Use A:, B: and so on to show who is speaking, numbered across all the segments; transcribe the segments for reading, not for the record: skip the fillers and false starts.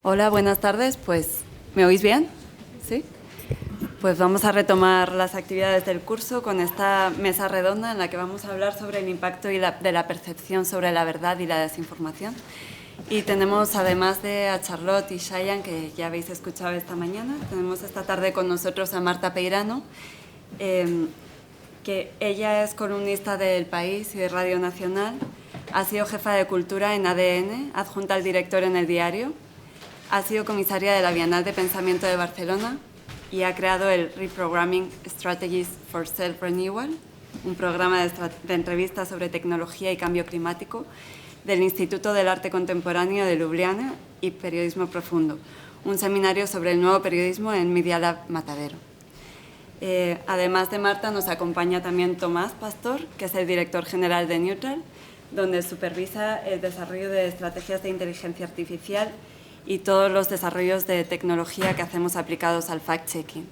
A: Hola, buenas tardes. Pues, ¿me oís bien? ¿Sí? Pues vamos a retomar las actividades del curso con esta mesa redonda en la que vamos a hablar sobre el impacto de la percepción sobre la verdad y la desinformación. Y tenemos, además de a Charlotte y Cheyenne, que ya habéis escuchado esta mañana, tenemos esta tarde con nosotros a Marta Peirano, que ella es columnista del País y de Radio Nacional, ha sido jefa de cultura en ADN, adjunta al director en El Diario, ha sido comisaria de la Bienal de Pensamiento de Barcelona y ha creado el Reprogramming Strategies for Self-Renewal, un programa de entrevistas sobre tecnología y cambio climático del Instituto del Arte Contemporáneo de Ljubljana y Periodismo Profundo, un seminario sobre el nuevo periodismo en Media Lab Matadero. Además de Marta, nos acompaña también Tomás Pastor, que es el director general de ENTRE, donde supervisa el desarrollo de estrategias de inteligencia artificial y todos los desarrollos de tecnología que hacemos aplicados al fact-checking.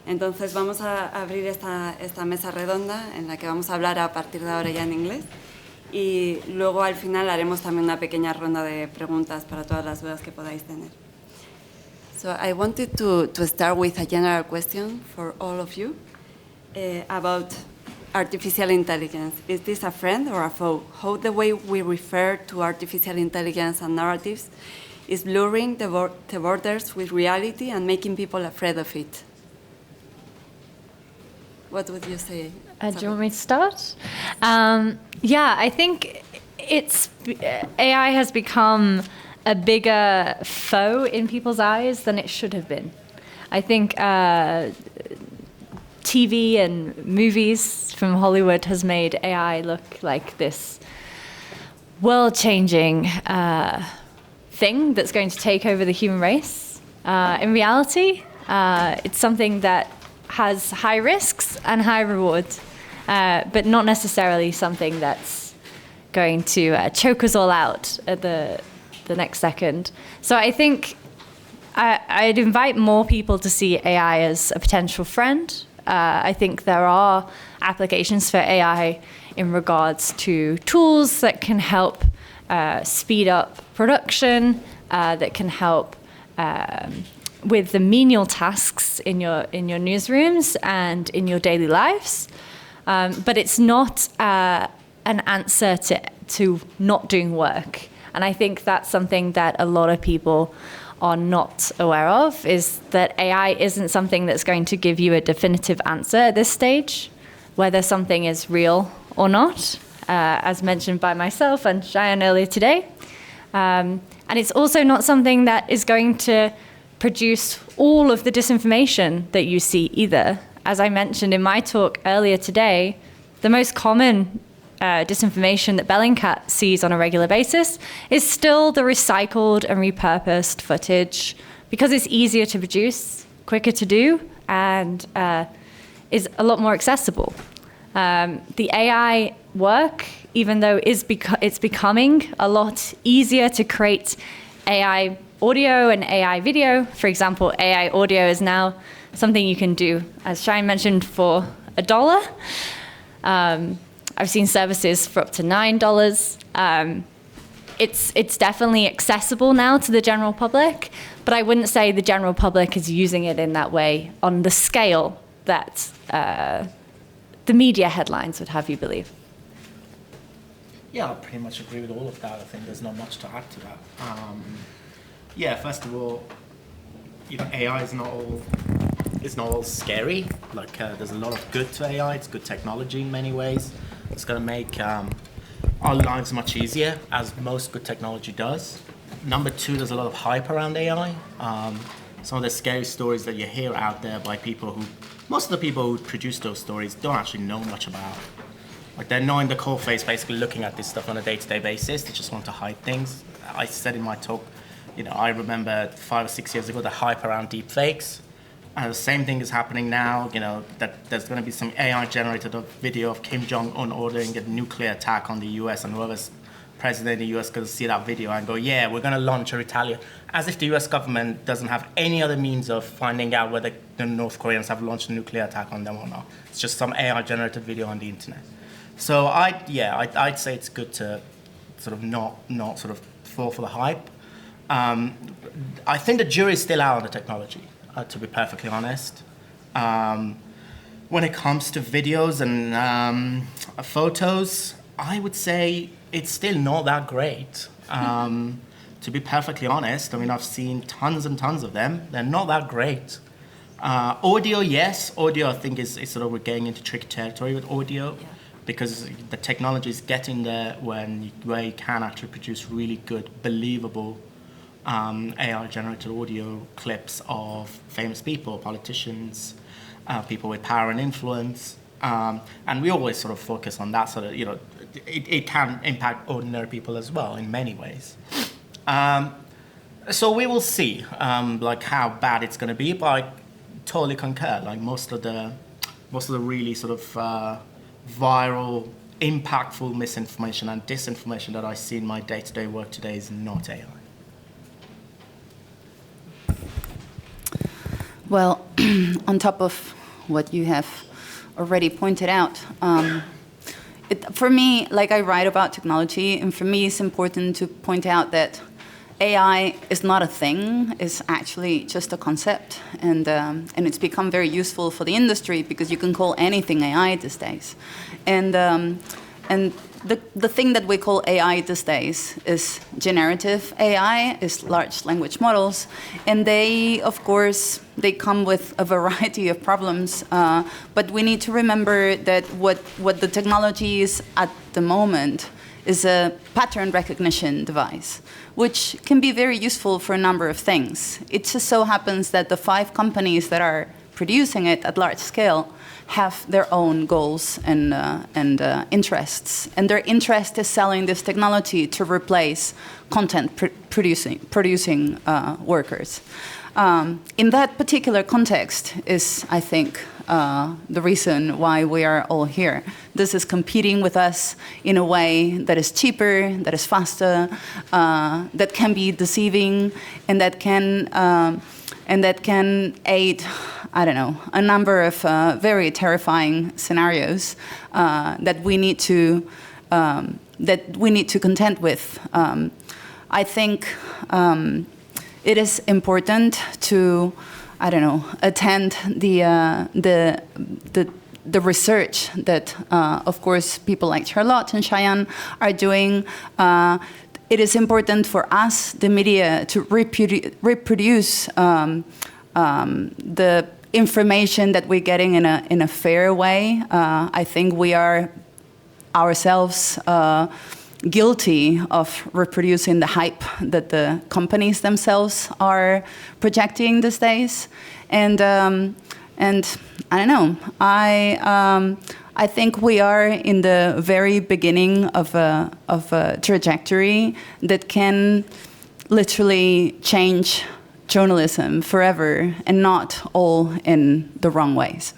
A: Entonces vamos a abrir esta mesa redonda en la que vamos a hablar a partir de ahora ya en inglés y luego al final haremos también una pequeña ronda de preguntas para todas las dudas que podáis tener. So I wanted to start with a general question for all of you about artificial intelligence. Is this a friend or a foe? How the way we refer to artificial intelligence and narratives is blurring the borders with reality and making people afraid of it. What would you say?
B: Do you want me to start? Yeah, I think AI has become a bigger foe in people's eyes than it should have been. I think TV and movies from Hollywood has made AI look like this world-changing thing that's going to take over the human race. In reality, it's something that has high risks and high rewards, but not necessarily something that's going to choke us all out at the next second. So I think I'd invite more people to see AI as a potential friend. I think there are applications for AI in regards to tools that can help speed up production, that can help with the menial tasks in your newsrooms and in your daily lives. But it's not an answer to not doing work. And I think that's something that a lot of people are not aware of, is that AI isn't something that's going to give you a definitive answer at this stage, whether something is real or not, as mentioned by myself and Cheyenne earlier today. And it's also not something that is going to produce all of the disinformation that you see either. As I mentioned in my talk earlier today, the most common disinformation that Bellingcat sees on a regular basis is still the recycled and repurposed footage, because it's easier to produce, quicker to do, and is a lot more accessible. The AI work, even though it's becoming a lot easier to create AI audio and AI video. For example, AI audio is now something you can do, as Shine mentioned, for $1. I've seen services for up to $9. It's definitely accessible now to the general public, but I wouldn't say the general public is using it in that way on the scale that the media headlines would have you believe.
C: Yeah, I pretty much agree with all of that. I think there's not much to add to that. Yeah, first of all, AI is not all scary. Like there's a lot of good to AI. It's good technology in many ways. It's going to make our lives much easier, as most good technology does. Number two, there's a lot of hype around AI. Some of the scary stories that you hear out there by most of the people who produce those stories don't actually know much about. Like, they're not in the coal face, basically looking at this stuff on a day-to-day basis. They just want to hide things. I said in my talk, I remember 5 or 6 years ago the hype around deep fakes. And the same thing is happening now, that there's going to be some AI-generated video of Kim Jong-un ordering a nuclear attack on the US, and whoever's president of the US going to see that video and go, yeah, we're going to launch a retaliation. As if the US government doesn't have any other means of finding out whether the North Koreans have launched a nuclear attack on them or not. It's just some AI-generated video on the internet. So I'd say it's good to sort of not sort of fall for the hype. I think the jury is still out on the technology, to be perfectly honest. When it comes to videos and photos, I would say it's still not that great. To be perfectly honest, I mean, I've seen tons and tons of them. They're not that great. Audio, yes. Audio, I think, is sort of we're getting into tricky territory with audio, because the technology is getting there where you can actually produce really good, believable AI-generated audio clips of famous people, politicians, people with power and influence. And we always sort of focus on that sort of, it can impact ordinary people as well in many ways. So we will see, like how bad it's going to be, but I totally concur. Like most of the really sort of viral, impactful misinformation and disinformation that I see in my day-to-day work today is not AI.
D: Well, on top of what you have already pointed out, for me, like I write about technology, and for me it's important to point out that AI is not a thing, it's actually just a concept, and it's become very useful for the industry because you can call anything AI these days. And the thing that we call AI these days is generative AI, is large language models, and they, of course, they come with a variety of problems, but we need to remember that what the technology is at the moment is a pattern recognition device, which can be very useful for a number of things. It just so happens that the 5 companies that are producing it at large scale have their own goals and interests. And their interest is selling this technology to replace content producing workers. In that particular context is, I think, the reason why we are all here. This is competing with us in a way that is cheaper, that is faster, that can be deceiving, and that can aid, I don't know, a number of very terrifying scenarios that we need to contend with. I think it is important to, I don't know, attend the research that, of course, people like Charlotte and Cheyenne are doing. It is important for us, the media, to reproduce the information that we're getting in a fair way. I think we are ourselves guilty of reproducing the hype that the companies themselves are projecting these days, and I don't know. I think we are in the very beginning of a trajectory that can literally change journalism forever, and not all in the wrong ways.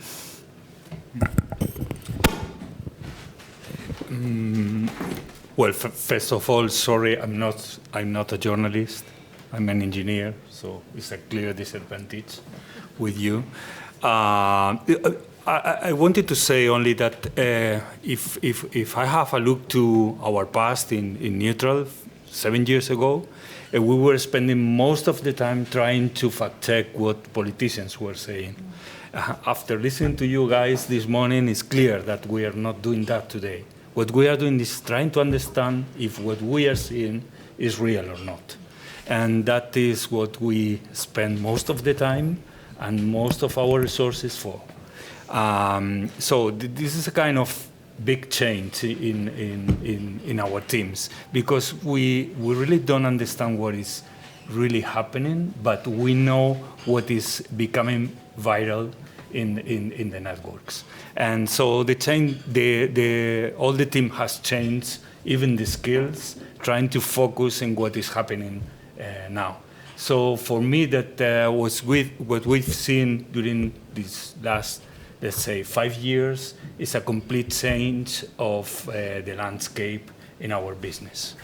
E: Well, first of all, sorry, I'm not a journalist. I'm an engineer, so it's a clear disadvantage with you. I wanted to say only that if I have a look to our past in Neutral 7 years ago, we were spending most of the time trying to fact check what politicians were saying. After listening to you guys this morning, it's clear that we are not doing that today. What we are doing is trying to understand if what we are seeing is real or not. And that is what we spend most of the time and most of our resources for. So this is a kind of big change in our teams, because we really don't understand what is really happening, but we know what is becoming viral in the networks. And so the change, all the team has changed, even the skills, trying to focus on what is happening now. So for me, that was with what we've seen during these last, let's say, 5 years, is a complete change of the landscape in our business.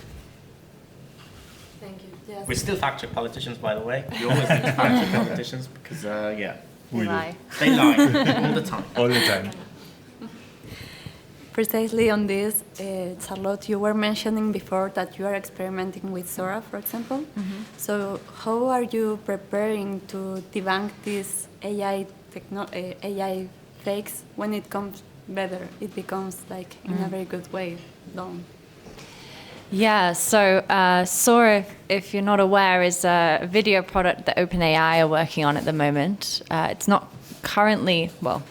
A: Thank you. Yes.
C: We still fact check politicians, by the way. You always need to fact check politicians because, yeah.
A: They lie.
C: They lie all the time.
E: All the time.
A: Precisely on this, Charlotte, you were mentioning before that you are experimenting with Sora, for example. So how are you preparing to debunk these AI fakes when it comes better? It becomes like in a very good way done.
B: Yeah, so Sora, if you're not aware, is a video product that OpenAI are working on at the moment. It's not currently, well,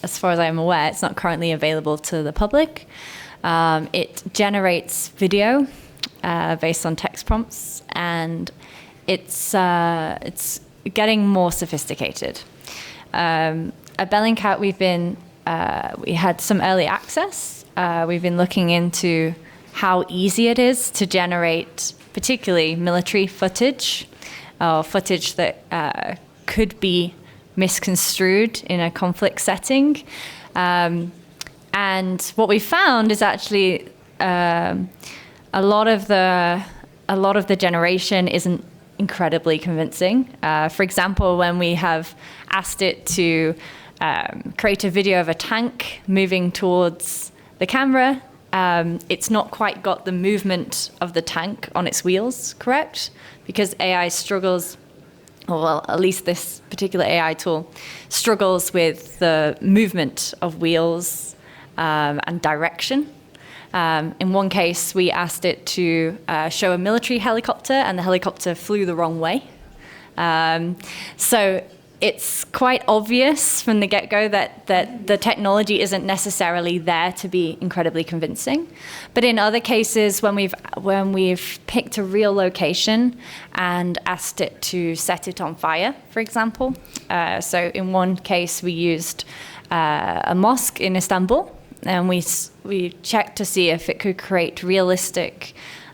B: as far as I'm aware, it's not currently available to the public. It generates video based on text prompts, and it's getting more sophisticated. At Bellingcat, we had some early access. We've been looking into how easy it is to generate particularly military footage, or footage that could be misconstrued in a conflict setting. And what we found is actually a lot of the generation isn't incredibly convincing. For example, when we have asked it to create a video of a tank moving towards the camera, it's not quite got the movement of the tank on its wheels correct, because AI struggles, or well, at least this particular AI tool struggles with the movement of wheels and direction. In one case, we asked it to show a military helicopter, and the helicopter flew the wrong way. So it's quite obvious from the get-go that the technology isn't necessarily there to be incredibly convincing. But in other cases, when we've picked a real location and asked it to set it on fire, for example. So in one case, we used a mosque in Istanbul, and we checked to see if it could create realistic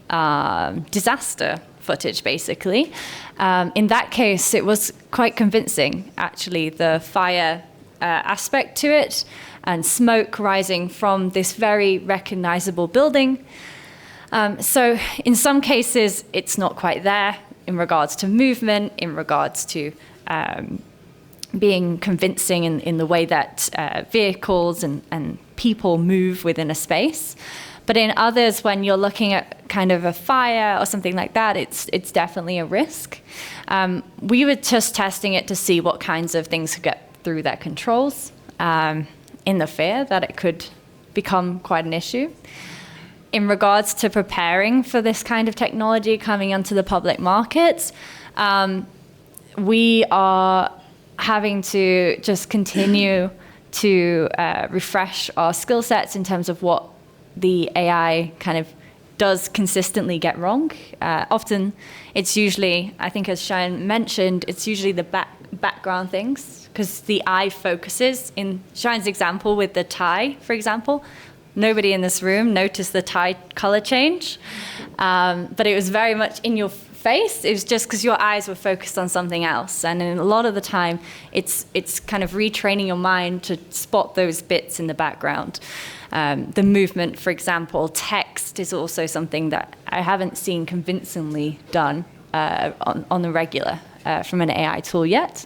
B: disaster footage, basically. In that case, it was quite convincing, actually, the fire aspect to it and smoke rising from this very recognizable building. So in some cases, it's not quite there in regards to movement, in regards to being convincing in the way that vehicles and people move within a space. But in others, when you're looking at kind of a fire or something like that, it's definitely a risk. We were just testing it to see what kinds of things could get through their controls, in the fear that it could become quite an issue. In regards to preparing for this kind of technology coming onto the public markets, we are having to just continue to refresh our skill sets in terms of what the AI kind of does consistently get wrong. Often it's usually, I think as Cheyenne mentioned, it's usually the background things, because the eye focuses. In Cheyenne's example with the tie, for example, nobody in this room noticed the tie color change, but it was very much in your face. It was just because your eyes were focused on something else. And in a lot of the time, it's kind of retraining your mind to spot those bits in the background. The movement, for example, text is also something that I haven't seen convincingly done on the regular from an AI tool yet.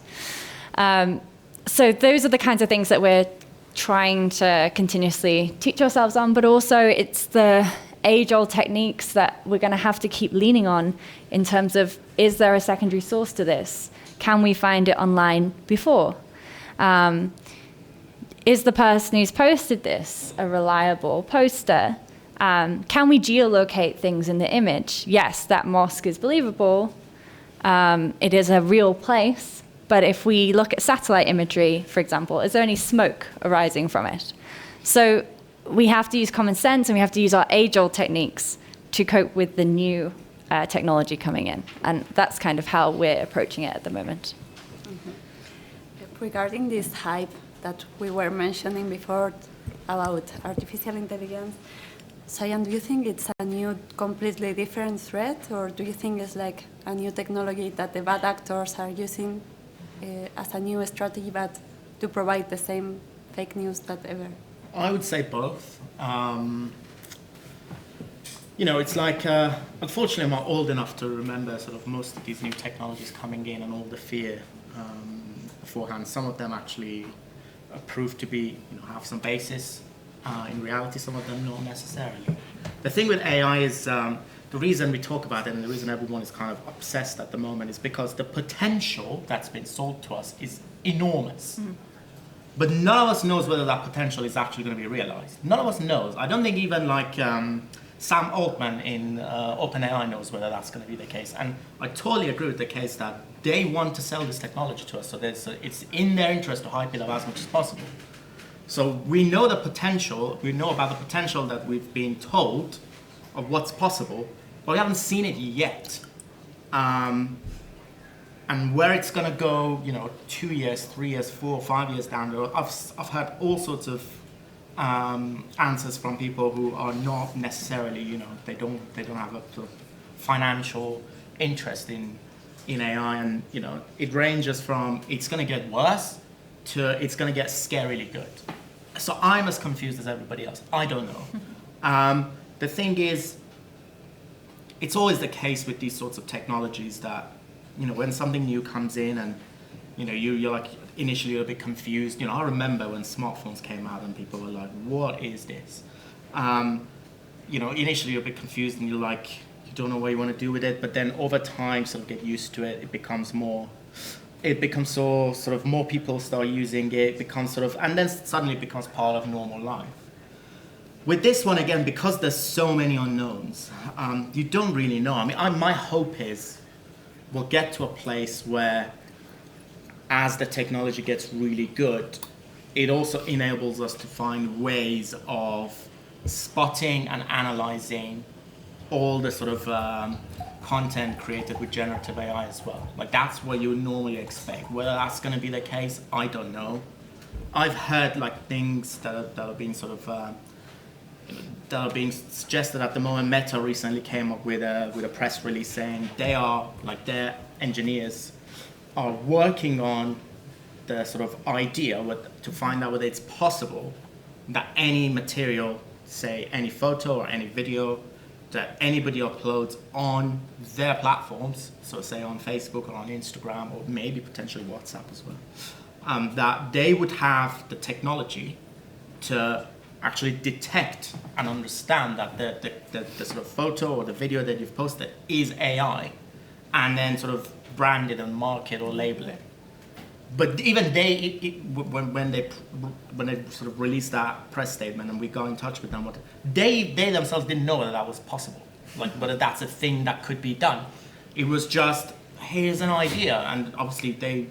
B: So those are the kinds of things that we're trying to continuously teach ourselves on, but also it's the age-old techniques that we're going to have to keep leaning on in terms of, is there a secondary source to this? Can we find it online before? Is the person who's posted this a reliable poster? Can we geolocate things in the image? Yes, that mosque is believable. It is a real place. But if we look at satellite imagery, for example, is there any smoke arising from it? So we have to use common sense, and we have to use our age-old techniques to cope with the new technology coming in. And that's kind of how we're approaching it at the moment.
A: Mm-hmm. Regarding this hype that we were mentioning before about artificial intelligence, Cheyenne, do you think it's a new, completely different threat, or do you think it's like a new technology that the bad actors are using as a new strategy, but to provide the same fake news that ever?
C: I would say both. It's like, unfortunately, I'm not old enough to remember sort of most of these new technologies coming in and all the fear beforehand. Some of them actually proved to be, have some basis. In reality, some of them not necessarily. The thing with AI is the reason we talk about it and the reason everyone is kind of obsessed at the moment is because the potential that's been sold to us is enormous. But none of us knows whether that potential is actually going to be realized. None of us knows. I don't think even like Sam Altman in OpenAI knows whether that's going to be the case. And I totally agree with the case that they want to sell this technology to us. So it's in their interest to hype it up as much as possible. So we know the potential, we know about the potential that we've been told of what's possible, but we haven't seen it yet. And where it's going to go, 2 years, 3 years, 4 or 5 years down the road, I've heard all sorts of answers from people who are not necessarily, they don't have a sort of financial interest in AI, and it ranges from it's going to get worse to it's going to get scarily good. So I'm as confused as everybody else. I don't know. The thing is, it's always the case with these sorts of technologies that, when something new comes in and, you're like initially a bit confused. I remember when smartphones came out and people were like, what is this? Initially you're a bit confused and you're like, you don't know what you want to do with it, but then over time, sort of get used to it. It becomes so sort of more people start using it, and then suddenly it becomes part of normal life. With this one, again, because there's so many unknowns, you don't really know. I mean, my hope is we'll get to a place where, as the technology gets really good, it also enables us to find ways of spotting and analyzing all the sort of content created with generative AI as well. Like, that's what you would normally expect. Whether that's going to be the case, I don't know. I've heard like things that are being sort of that are being suggested at the moment. Meta recently came up with a press release saying their engineers are working on the sort of idea to find out whether it's possible that any material, say any photo or any video that anybody uploads on their platforms, so say on Facebook or on Instagram or maybe potentially WhatsApp as well, that they would have the technology to actually detect and understand that the sort of photo or the video that you've posted is AI, and then sort of brand it and mark it or label it. But even when they sort of released that press statement and we got in touch with them, they themselves didn't know whether that was possible, like whether that's a thing that could be done. It was just, here's an idea, and obviously they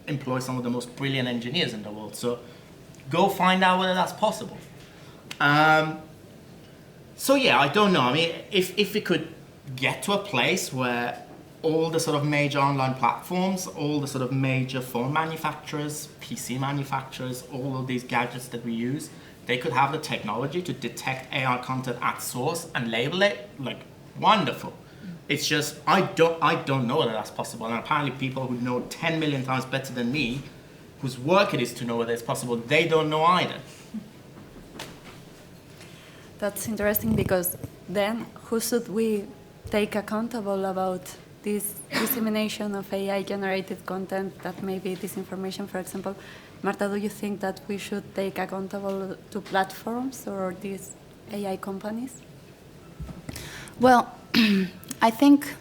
C: employ some of the most brilliant engineers in the world. So go find out whether that's possible. So yeah, I don't know. I mean, if we could get to a place where all the sort of major online platforms, all the sort of major phone manufacturers, PC manufacturers, all of these gadgets that we use, they could have the technology to detect AI content at source and label it, like, wonderful. It's just, I don't know whether that's possible. And apparently people who know 10 million times better than me, whose work it is to know whether it's possible, they don't know either.
A: That's interesting, because then who should we take accountable about this dissemination of AI-generated content that may be disinformation, for example? Marta, do you think that we should take accountable to platforms or these AI companies?
D: Well, I think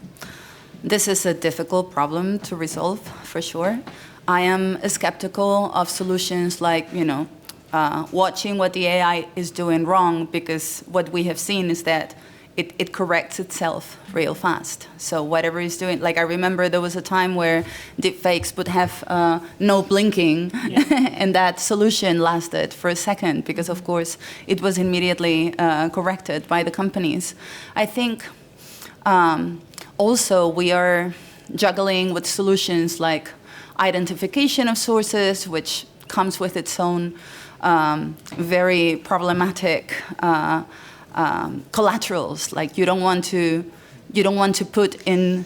D: this is a difficult problem to resolve, for sure. I am skeptical of solutions like, watching what the AI is doing wrong, because what we have seen is that it corrects itself real fast. So whatever it's doing, like I remember there was a time where deepfakes would have no blinking, and that solution lasted for a second because, of course, it was immediately corrected by the companies. I think also we are juggling with solutions like identification of sources, which comes with its own very problematic collaterals. Like you don't want to put in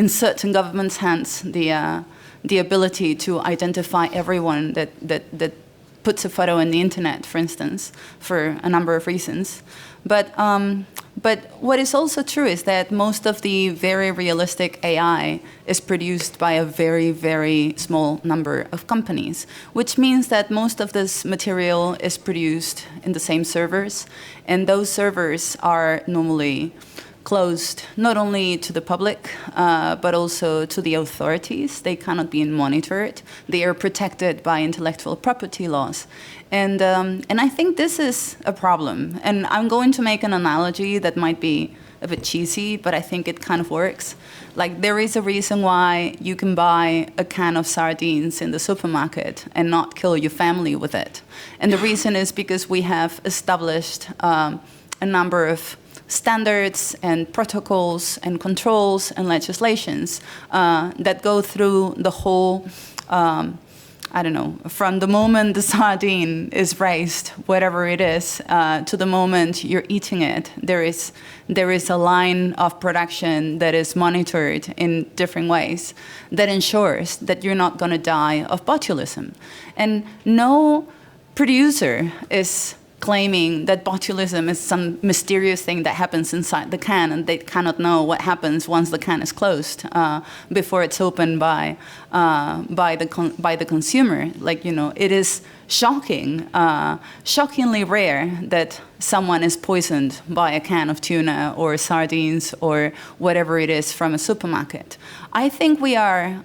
D: certain governments' hands the ability to identify everyone that puts a photo on the internet, for instance, for a number of reasons. But But what is also true is that most of the very realistic AI is produced by a very, very small number of companies, which means that most of this material is produced in the same servers, and those servers are normally closed not only to the public, but also to the authorities. They cannot be monitored. They are protected by intellectual property laws. And I think this is a problem. And I'm going to make an analogy that might be a bit cheesy, but I think it kind of works. Like, there is a reason why you can buy a can of sardines in the supermarket and not kill your family with it. And the reason is because we have established a number of standards and protocols and controls and legislations that go through the whole, I don't know, from the moment the sardine is raised, whatever it is, to the moment you're eating it. There is a line of production that is monitored in different ways that ensures that you're not going to die of botulism. And no producer is claiming that botulism is some mysterious thing that happens inside the can, and they cannot know what happens once the can is closed before it's opened by the consumer. Like, you know, it is shocking, shockingly rare that someone is poisoned by a can of tuna or sardines or whatever it is from a supermarket. I think we are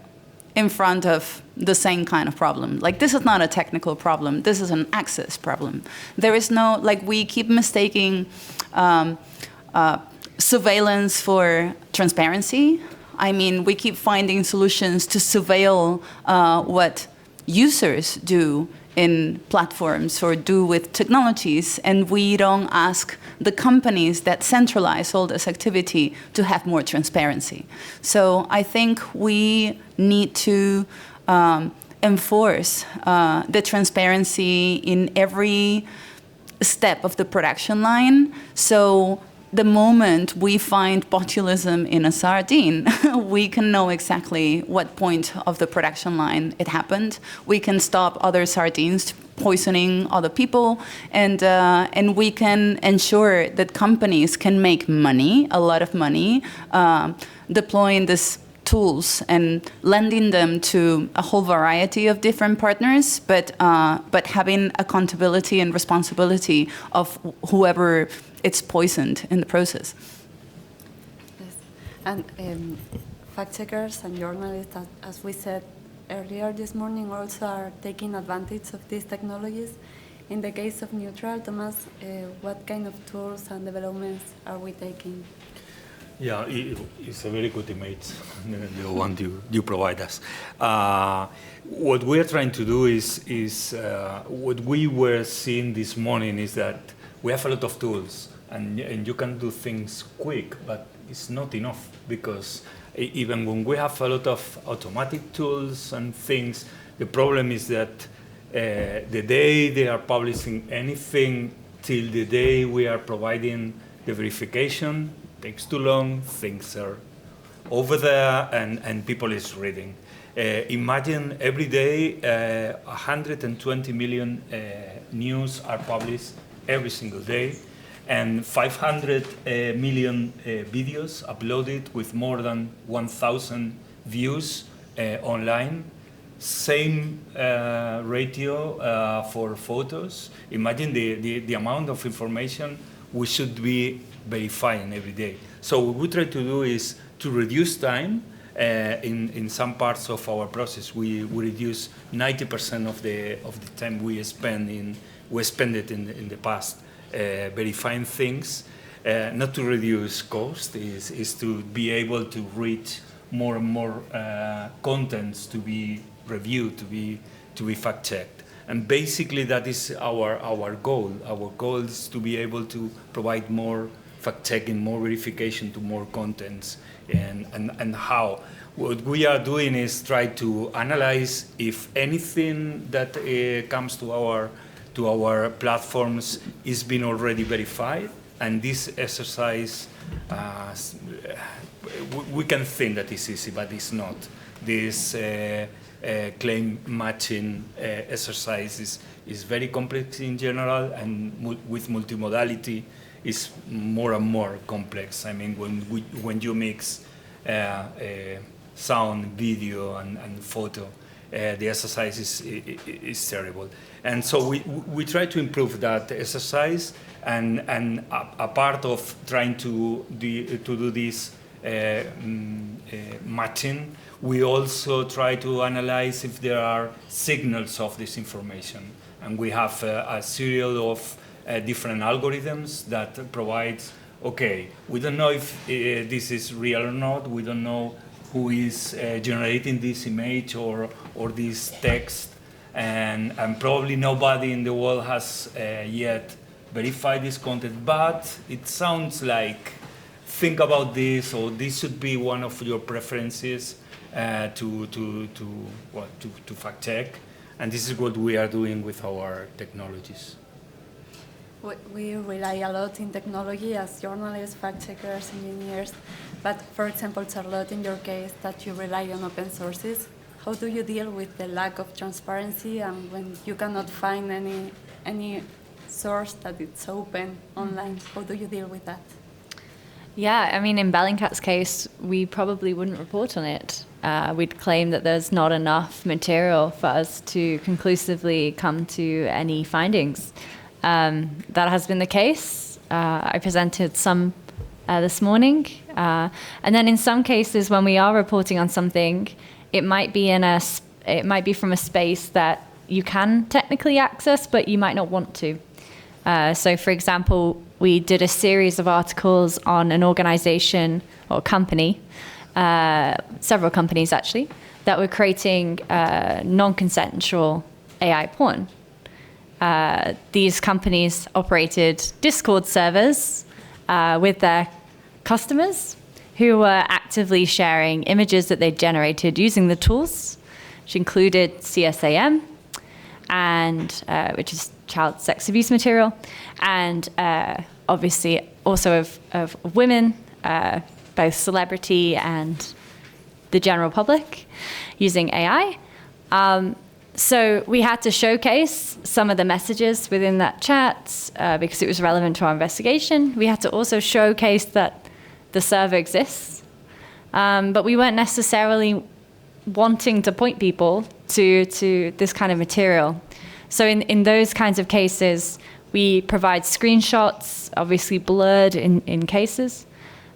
D: in front of the same kind of problem. Like, this is not a technical problem. This is an access problem. There is no, like, we keep mistaking surveillance for transparency. I mean, we keep finding solutions to surveil what users do in platforms or do with technologies, and we don't ask the companies that centralize all this activity to have more transparency. So I think we need to enforce the transparency in every step of the production line. So the moment we find botulism in a sardine, we can know exactly what point of the production line it happened. We can stop other sardines poisoning other people, and we can ensure that companies can make money, a lot of money, deploying these tools and lending them to a whole variety of different partners, but having accountability and responsibility of whoever it's poisoned in the process.
A: Yes. And fact checkers and journalists, as we said earlier this morning, also are taking advantage of these technologies. In the case of Neutral, Thomas, what kind of tools and developments are we taking?
E: Yeah, it's a very good image, the one you provide us. What we are trying to do is what we were seeing this morning is that we have a lot of tools, and you can do things quick, but it's not enough, because even when we have a lot of automatic tools and things, the problem is that the day they are publishing anything till the day we are providing the verification takes too long, things are over there, and people is reading. Imagine every day 120 million news are published every single day, and 500 million videos uploaded with more than 1,000 views online. Same ratio for photos. Imagine the amount of information we should be verifying every day. So what we try to do is to reduce time. In some parts of our process, we reduce 90% of the time we spend it in the past verifying things. Not to reduce cost, is to be able to reach more and more contents to be reviewed, to be fact checked. And basically that is our goal. Our goal is to be able to provide more fact checking, more verification to more contents. And how. What we are doing is try to analyze if anything that comes to our platforms is being already verified, and this exercise, we can think that it's easy, but it's not. This claim matching exercise is very complex in general, and with multimodality is more and more complex. I mean, when you mix sound, video, and photo, the exercise is terrible. And so we try to improve that exercise, and a part of trying to do this matching, we also try to analyze if there are signals of this information. And we have a series of different algorithms that provides, okay, we don't know if this is real or not, we don't know who is generating this image or this text, and probably nobody in the world has yet verified this content, but it sounds like, think about this, or this should be one of your preferences to fact check. And this is what we are doing with our technologies.
A: We rely a lot in technology as journalists, fact checkers, engineers. But for example, Charlotte, in your case, that you rely on open sources, how do you deal with the lack of transparency and when you cannot find any source that it's open online? How do you deal with that?
B: Yeah, I mean, in Bellingcat's case, we probably wouldn't report on it. We'd claim that there's not enough material for us to conclusively come to any findings. That has been the case. I presented some this morning. And then in some cases, when we are reporting on something, it might be from a space that you can technically access, but you might not want to. So, for example, we did a series of articles on an organization or company, several companies actually, that were creating non-consensual AI porn. These companies operated Discord servers with their customers who were actively sharing images that they generated using the tools, which included CSAM, and which is child sex abuse material, and obviously also of women, both celebrity and the general public, using AI. So we had to showcase some of the messages within that chat because it was relevant to our investigation. We had to also showcase that the server exists, but we weren't necessarily wanting to point people to this kind of material. So in those kinds of cases, we provide screenshots, obviously blurred in cases.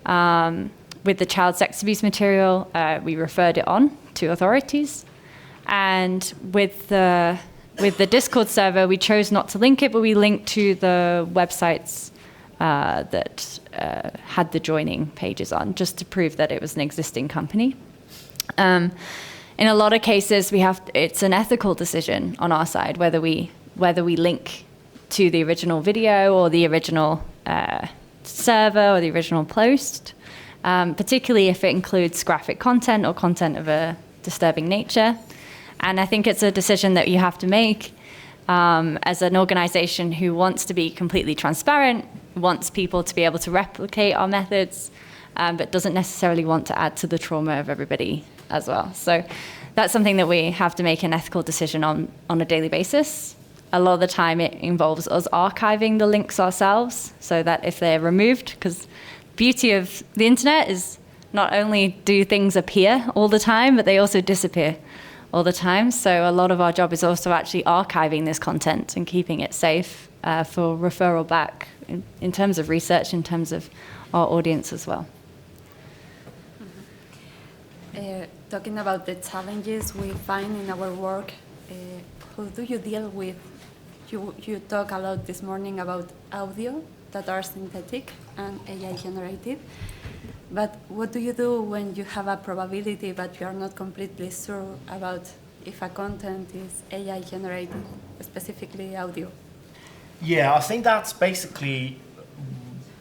B: With the child sex abuse material, we referred it on to authorities. And with the Discord server, we chose not to link it, but we linked to the websites that had the joining pages on, just to prove that it was an existing company. In a lot of cases, it's an ethical decision on our side whether we link to the original video or the original server or the original post, particularly if it includes graphic content or content of a disturbing nature. And I think it's a decision that you have to make as an organization who wants to be completely transparent, wants people to be able to replicate our methods, but doesn't necessarily want to add to the trauma of everybody as well. So that's something that we have to make an ethical decision on a daily basis. A lot of the time it involves us archiving the links ourselves so that if they're removed, because the beauty of the internet is not only do things appear all the time, but they also disappear all the time. So a lot of our job is also actually archiving this content and keeping it safe for referral back in terms of research, in terms of our audience as well.
A: Talking about the challenges we find in our work, how do you deal with, you talk a lot this morning about audio that are synthetic and AI generated, but what do you do when you have a probability but you are not completely sure about if a content is AI generated, specifically audio?
C: Yeah, I think that's basically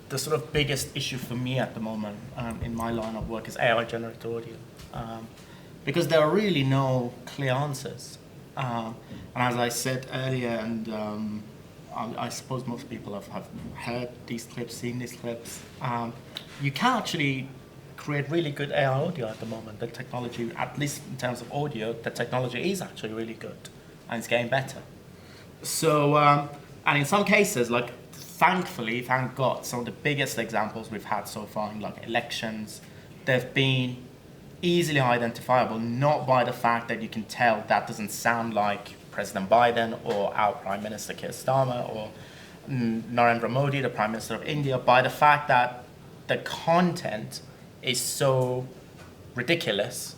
C: the sort of biggest issue for me at the moment in my line of work is AI generated audio. Because there are really no clear answers. And as I said earlier, and I suppose most people have heard these clips, seen these clips, you can actually create really good AI audio at the moment. The technology, at least in terms of audio, the technology is actually really good and it's getting better. So, and in some cases, like thankfully, thank God, some of the biggest examples we've had so far in like elections, they've been easily identifiable, not by the fact that you can tell that doesn't sound like President Biden or our Prime Minister Keir Starmer or Narendra Modi, the Prime Minister of India, by the fact that the content is so ridiculous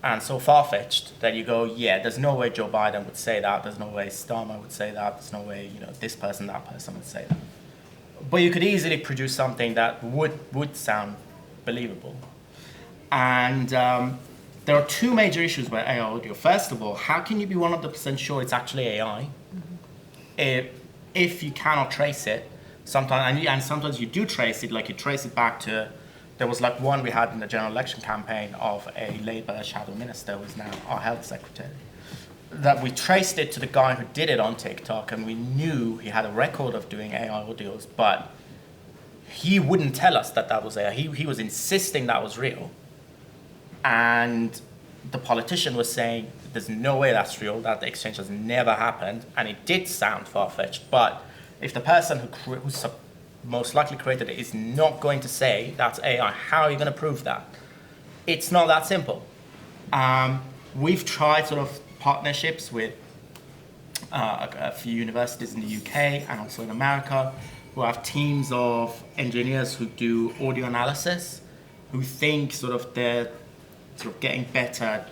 C: and so far-fetched that you go, yeah, there's no way Joe Biden would say that, there's no way Starmer would say that, there's no way, you know, this person, that person would say that. But you could easily produce something that would sound believable. And there are two major issues with AI audio. First of all, how can you be 100% sure it's actually AI? If you cannot trace it, sometimes, and sometimes you do trace it, like you trace it back to, there was like one we had in the general election campaign of a Labour shadow minister who is now our health secretary, that we traced it to the guy who did it on TikTok, and we knew he had a record of doing AI audios, but he wouldn't tell us that that was AI. He was insisting that was real. And the politician was saying, there's no way that's real, that the exchange has never happened, and it did sound far-fetched. But if the person who's most likely created it is not going to say that's AI, how are you going to prove that? It's not that simple. We've tried sort of partnerships with a few universities in the UK and also in America who have teams of engineers who do audio analysis, who think sort of they're sort of getting better,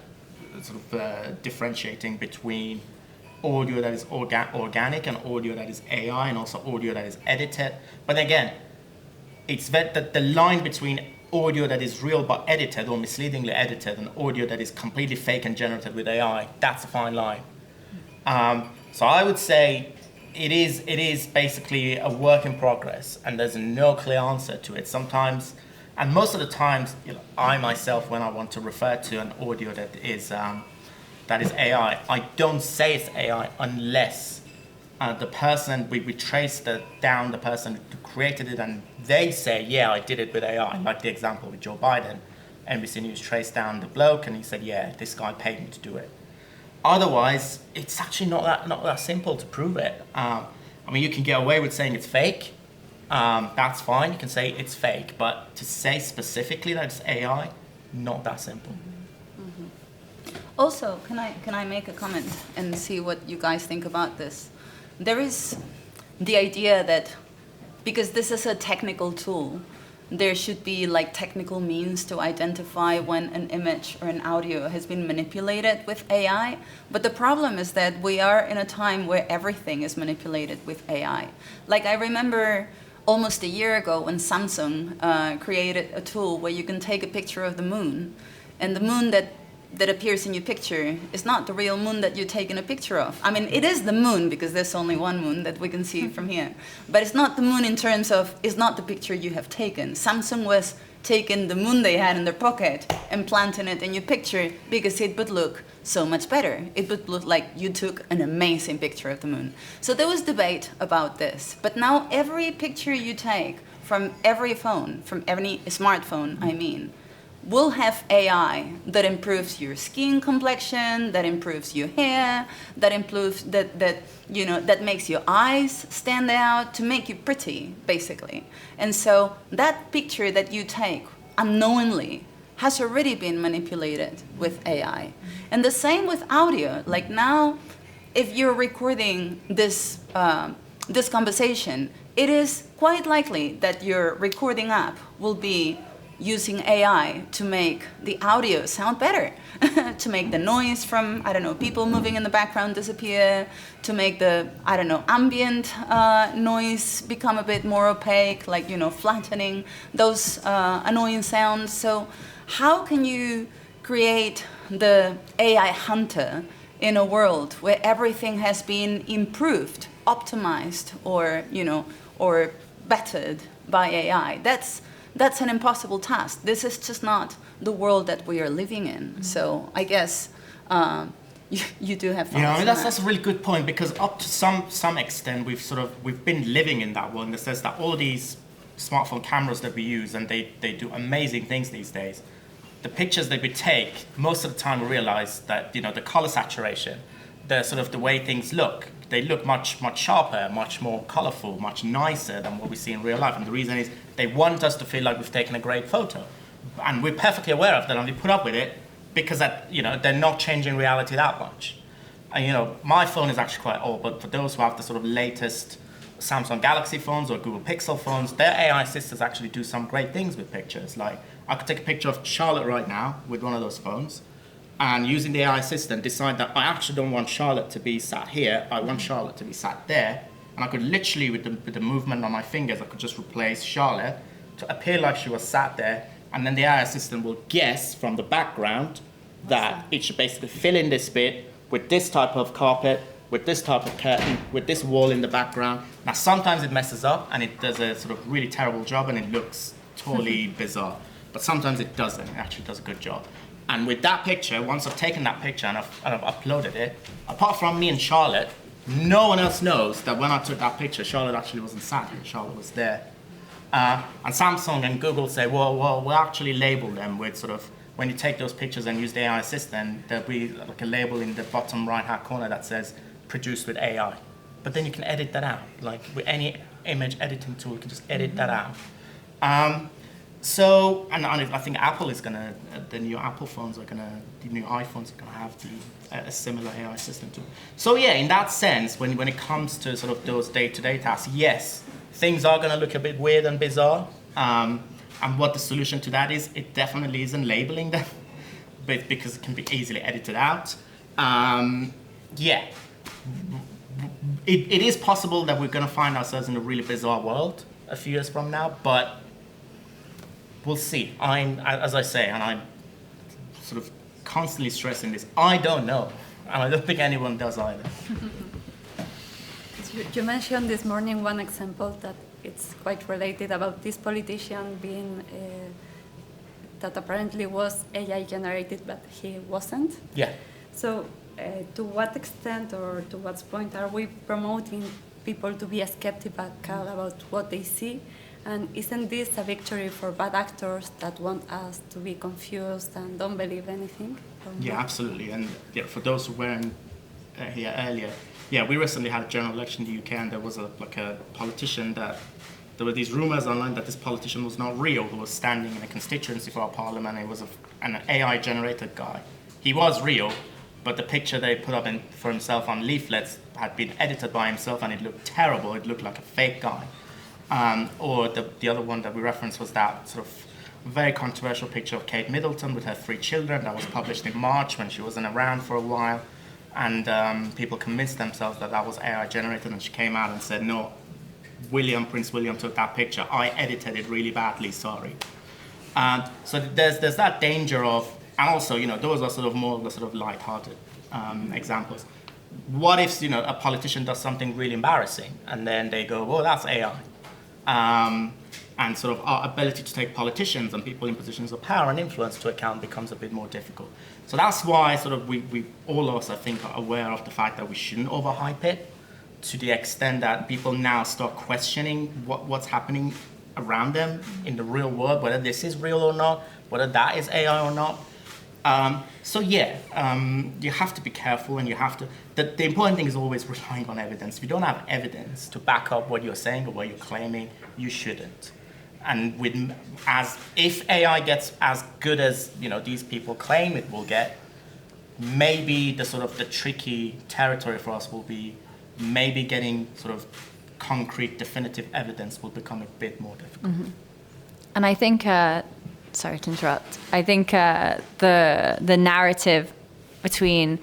C: sort of differentiating between audio that is organic and audio that is AI, and also audio that is edited. But again, it's that the line between audio that is real but edited or misleadingly edited and audio that is completely fake and generated with AI, that's a fine line. So I would say it is basically a work in progress, and there's no clear answer to it. Sometimes, and most of the times, you know, I myself, when I want to refer to an audio that is AI, I don't say it's AI unless the person, we trace down the person who created it, and they say, yeah, I did it with AI. Like the example with Joe Biden, NBC News traced down the bloke, and he said, yeah, this guy paid me to do it. Otherwise, it's actually not that simple to prove it. I mean, you can get away with saying it's fake. That's fine. You can say it's fake, but to say specifically that it's AI, not that simple.
D: Also, can I make a comment and see what you guys think about this? There is the idea that because this is a technical tool, there should be like technical means to identify when an image or an audio has been manipulated with AI. But the problem is that we are in a time where everything is manipulated with AI. Like I remember almost a year ago when Samsung created a tool where you can take a picture of the moon, and the moon that appears in your picture is not the real moon that you're taking a picture of. I mean, it is the moon because there's only one moon that we can see from here. But it's not the moon in terms of, it's not the picture you have taken. Samsung was taking the moon they had in their pocket and planting it in your picture because it would look so much better. It would look like you took an amazing picture of the moon. So there was debate about this. But now every picture you take from every phone, from every smartphone, I mean, will have AI that improves your skin complexion, that improves your hair, that improves that makes your eyes stand out to make you pretty, basically. And so that picture that you take unknowingly has already been manipulated with AI. And the same with audio. Like now, if you're recording this this conversation, it is quite likely that your recording app will be using AI to make the audio sound better, to make the noise from, I don't know, people moving in the background disappear, to make the, I don't know, ambient noise become a bit more opaque, like, you know, flattening those annoying sounds. So how can you create the AI hunter in a world where everything has been improved, optimized, or, you know, or bettered by AI? That's an impossible task. This is just not the world that we are living in. So I guess you do have thoughts.
C: Yeah, I mean, that's a really good point, because up to some extent we've been living in that world in the sense that all these smartphone cameras that we use, and they do amazing things these days. The pictures that we take, most of the time we realize that, you know, the color saturation, the sort of the way things look they look much sharper, much more colorful, much nicer than what we see in real life. And the reason is they want us to feel like we've taken a great photo. And we're perfectly aware of that, and we put up with it because they're not changing reality that much. And my phone is actually quite old, but for those who have the sort of latest Samsung Galaxy phones or Google Pixel phones, their AI assistants actually do some great things with pictures. Like, I could take a picture of Charlotte right now with one of those phones, and using the AI assistant, decide that I actually don't want Charlotte to be sat here, I want Charlotte to be sat there, and I could literally, with the movement on my fingers, I could just replace Charlotte to appear like she was sat there, and then the AI assistant will guess from the background that it should basically fill in this bit with this type of carpet, with this type of curtain, with this wall in the background. Now, sometimes it messes up, and it does a sort of really terrible job, and it looks totally bizarre. But sometimes it doesn't. It actually does a good job. And with that picture, once I've taken that picture and I've uploaded it, apart from me and Charlotte, no one else knows that when I took that picture, Charlotte actually wasn't sat here. Charlotte was there. And Samsung and Google say, well, we'll actually label them with sort of, when you take those pictures and use the AI assistant, there'll be like a label in the bottom right-hand corner that says, produced with AI. But then you can edit that out. Like with any image editing tool, you can just edit that out. So, and I think Apple is gonna, the new Apple phones are gonna, the new iPhones are gonna have a similar AI assistant tool. So yeah, in that sense, when it comes to sort of those day-to-day tasks, yes, things are gonna look a bit weird and bizarre. And what the solution to that is, it definitely isn't labeling them, but because it can be easily edited out. Yeah, it is possible that we're gonna find ourselves in a really bizarre world a few years from now, but we'll see. As I say, and I'm sort of constantly stressing this, I don't know. And I don't think anyone does either.
A: You mentioned this morning one example that it's quite related about this politician being, that apparently was AI generated, but he wasn't.
C: Yeah.
A: So to what extent or to what point are we promoting people to be skeptical about what they see? And isn't this a victory for bad actors that want us to be confused and don't believe anything?
C: Yeah, absolutely. And yeah, for those who weren't here earlier, yeah, we recently had a general election in the UK, and there was a politician that, there were these rumors online that this politician was not real, who was standing in a constituency for our parliament, and it was an AI-generated guy. He was real, but the picture they put up for himself on leaflets had been edited by himself, and it looked terrible. It looked like a fake guy. Or the other one that we referenced was that sort of very controversial picture of Kate Middleton with her 3 children that was published in March when she wasn't around for a while. And people convinced themselves that that was AI generated, and she came out and said, no, Prince William took that picture. I edited it really badly, sorry. So there's that danger of, and also, those are sort of more the sort of light-hearted examples. What if, a politician does something really embarrassing, and then they go, well, that's AI. And sort of our ability to take politicians and people in positions of power and influence to account becomes a bit more difficult. So that's why sort of we all of us, I think, are aware of the fact that we shouldn't overhype it, to the extent that people now start questioning what's happening around them in the real world, whether this is real or not, whether that is AI or not. So yeah, you have to be careful, and you have to, the important thing is always relying on evidence. If you don't have evidence to back up what you're saying or what you're claiming, you shouldn't. And if AI gets as good as these people claim it will get, maybe the sort of the tricky territory for us will be maybe getting sort of concrete, definitive evidence will become a bit more difficult.
B: Mm-hmm. And I think, sorry to interrupt, I think the narrative between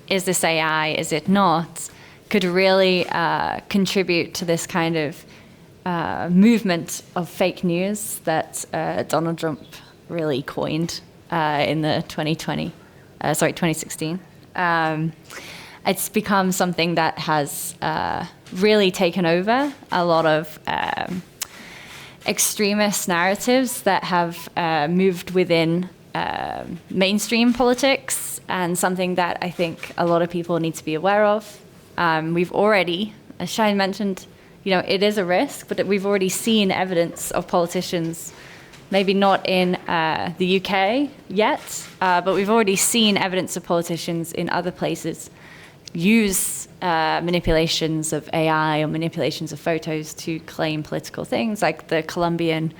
B: is this AI, is it not, could really contribute to this kind of movement of fake news that Donald Trump really coined in the 2016. It's become something that has really taken over a lot of extremist narratives that have moved within mainstream politics, and something that I think a lot of people need to be aware of. We've already, as Shine mentioned, it is a risk, but we've already seen evidence of politicians, maybe not in the UK yet, but we've already seen evidence of politicians in other places use manipulations of AI or manipulations of photos to claim political things, like the Colombian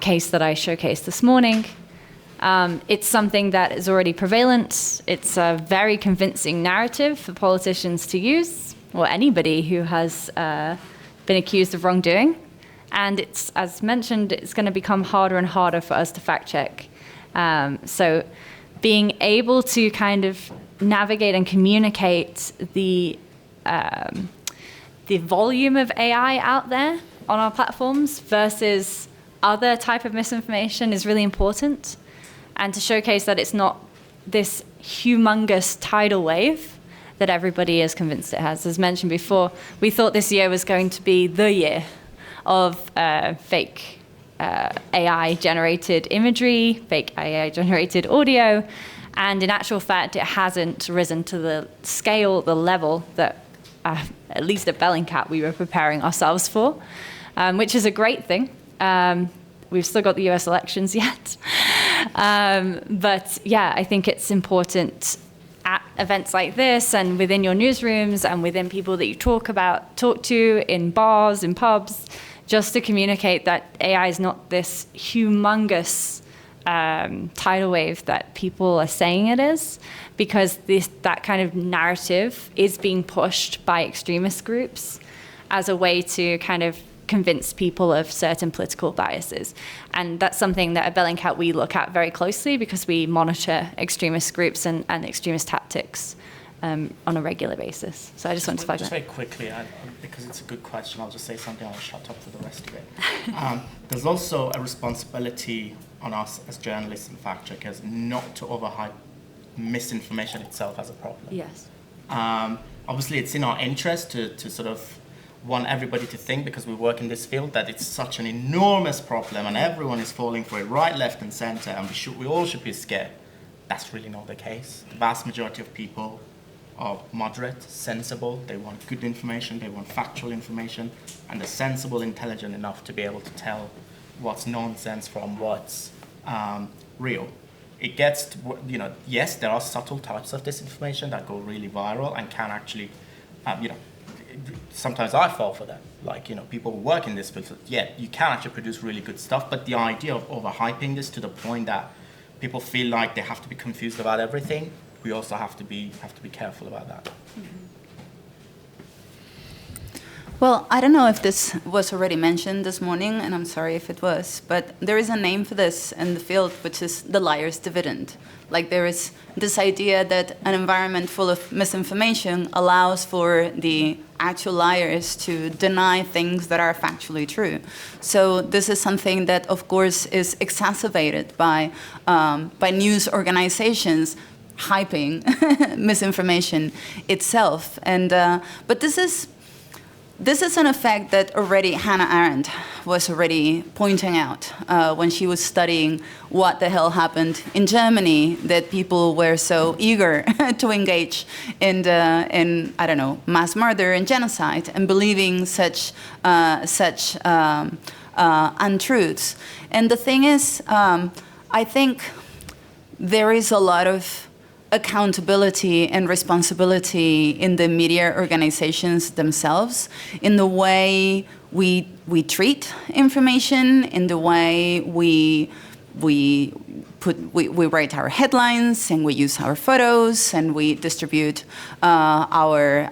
B: case that I showcased this morning. It's something that is already prevalent. It's a very convincing narrative for politicians to use, or anybody who has been accused of wrongdoing. And it's, as mentioned, it's going to become harder and harder for us to fact check. So being able to kind of navigate and communicate the volume of AI out there on our platforms versus other type of misinformation is really important. And to showcase that it's not this humongous tidal wave that everybody is convinced it has. As mentioned before, we thought this year was going to be the year of fake AI-generated imagery, fake AI-generated audio, and in actual fact, it hasn't risen to the scale, the level that, at least at Bellingcat, we were preparing ourselves for, which is a great thing. We've still got the US elections yet. But yeah, I think it's important at events like this and within your newsrooms and within people that you talk to in bars, in pubs, just to communicate that AI is not this humongous tidal wave that people are saying it is, because that kind of narrative is being pushed by extremist groups as a way to kind of convince people of certain political biases. And that's something that at Bellingcat we look at very closely, because we monitor extremist groups and extremist tactics on a regular basis. So I just wanted to flag that.
C: Just very quickly, because it's a good question, I'll just say something, I'll shut up for the rest of it. There's also a responsibility on us as journalists and fact checkers not to overhype misinformation itself as a problem.
B: Yes.
C: Obviously, it's in our interest to sort of want everybody to think, because we work in this field, that it's such an enormous problem and everyone is falling for it right, left and center, and we all should be scared. That's really not the case. The vast majority of people are moderate, sensible, they want good information, they want factual information, and they're sensible, intelligent enough to be able to tell what's nonsense from what's real. It gets to, yes, there are subtle types of disinformation that go really viral and can actually, sometimes I fall for that. Like, people who work in this field, yeah, you can actually produce really good stuff, but the idea of overhyping this to the point that people feel like they have to be confused about everything, we also have to be careful about that.
D: Mm-hmm. Well, I don't know if this was already mentioned this morning, and I'm sorry if it was, but there is a name for this in the field, which is the liar's dividend. Like, there is this idea that an environment full of misinformation allows for the actual liars to deny things that are factually true. So this is something that, of course, is exacerbated by news organizations hyping misinformation itself. And but this is an effect that already Hannah Arendt was already pointing out when she was studying what the hell happened in Germany, that people were so eager to engage in I don't know, mass murder and genocide, and believing such untruths. And the thing is, I think there is a lot of accountability and responsibility in the media organizations themselves, in the way we treat information, in the way we write our headlines, and we use our photos, and we distribute our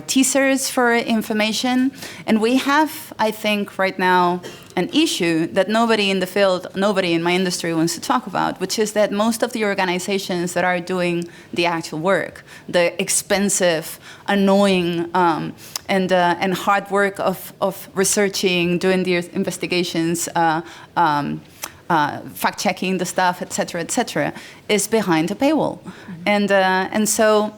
D: teasers for information. And we have, I think, right now an issue that nobody in the field, nobody in my industry wants to talk about, which is that most of the organizations that are doing the actual work, the expensive, annoying, and hard work of researching, doing the investigations, fact-checking the stuff, et cetera, is behind a paywall. Mm-hmm. And so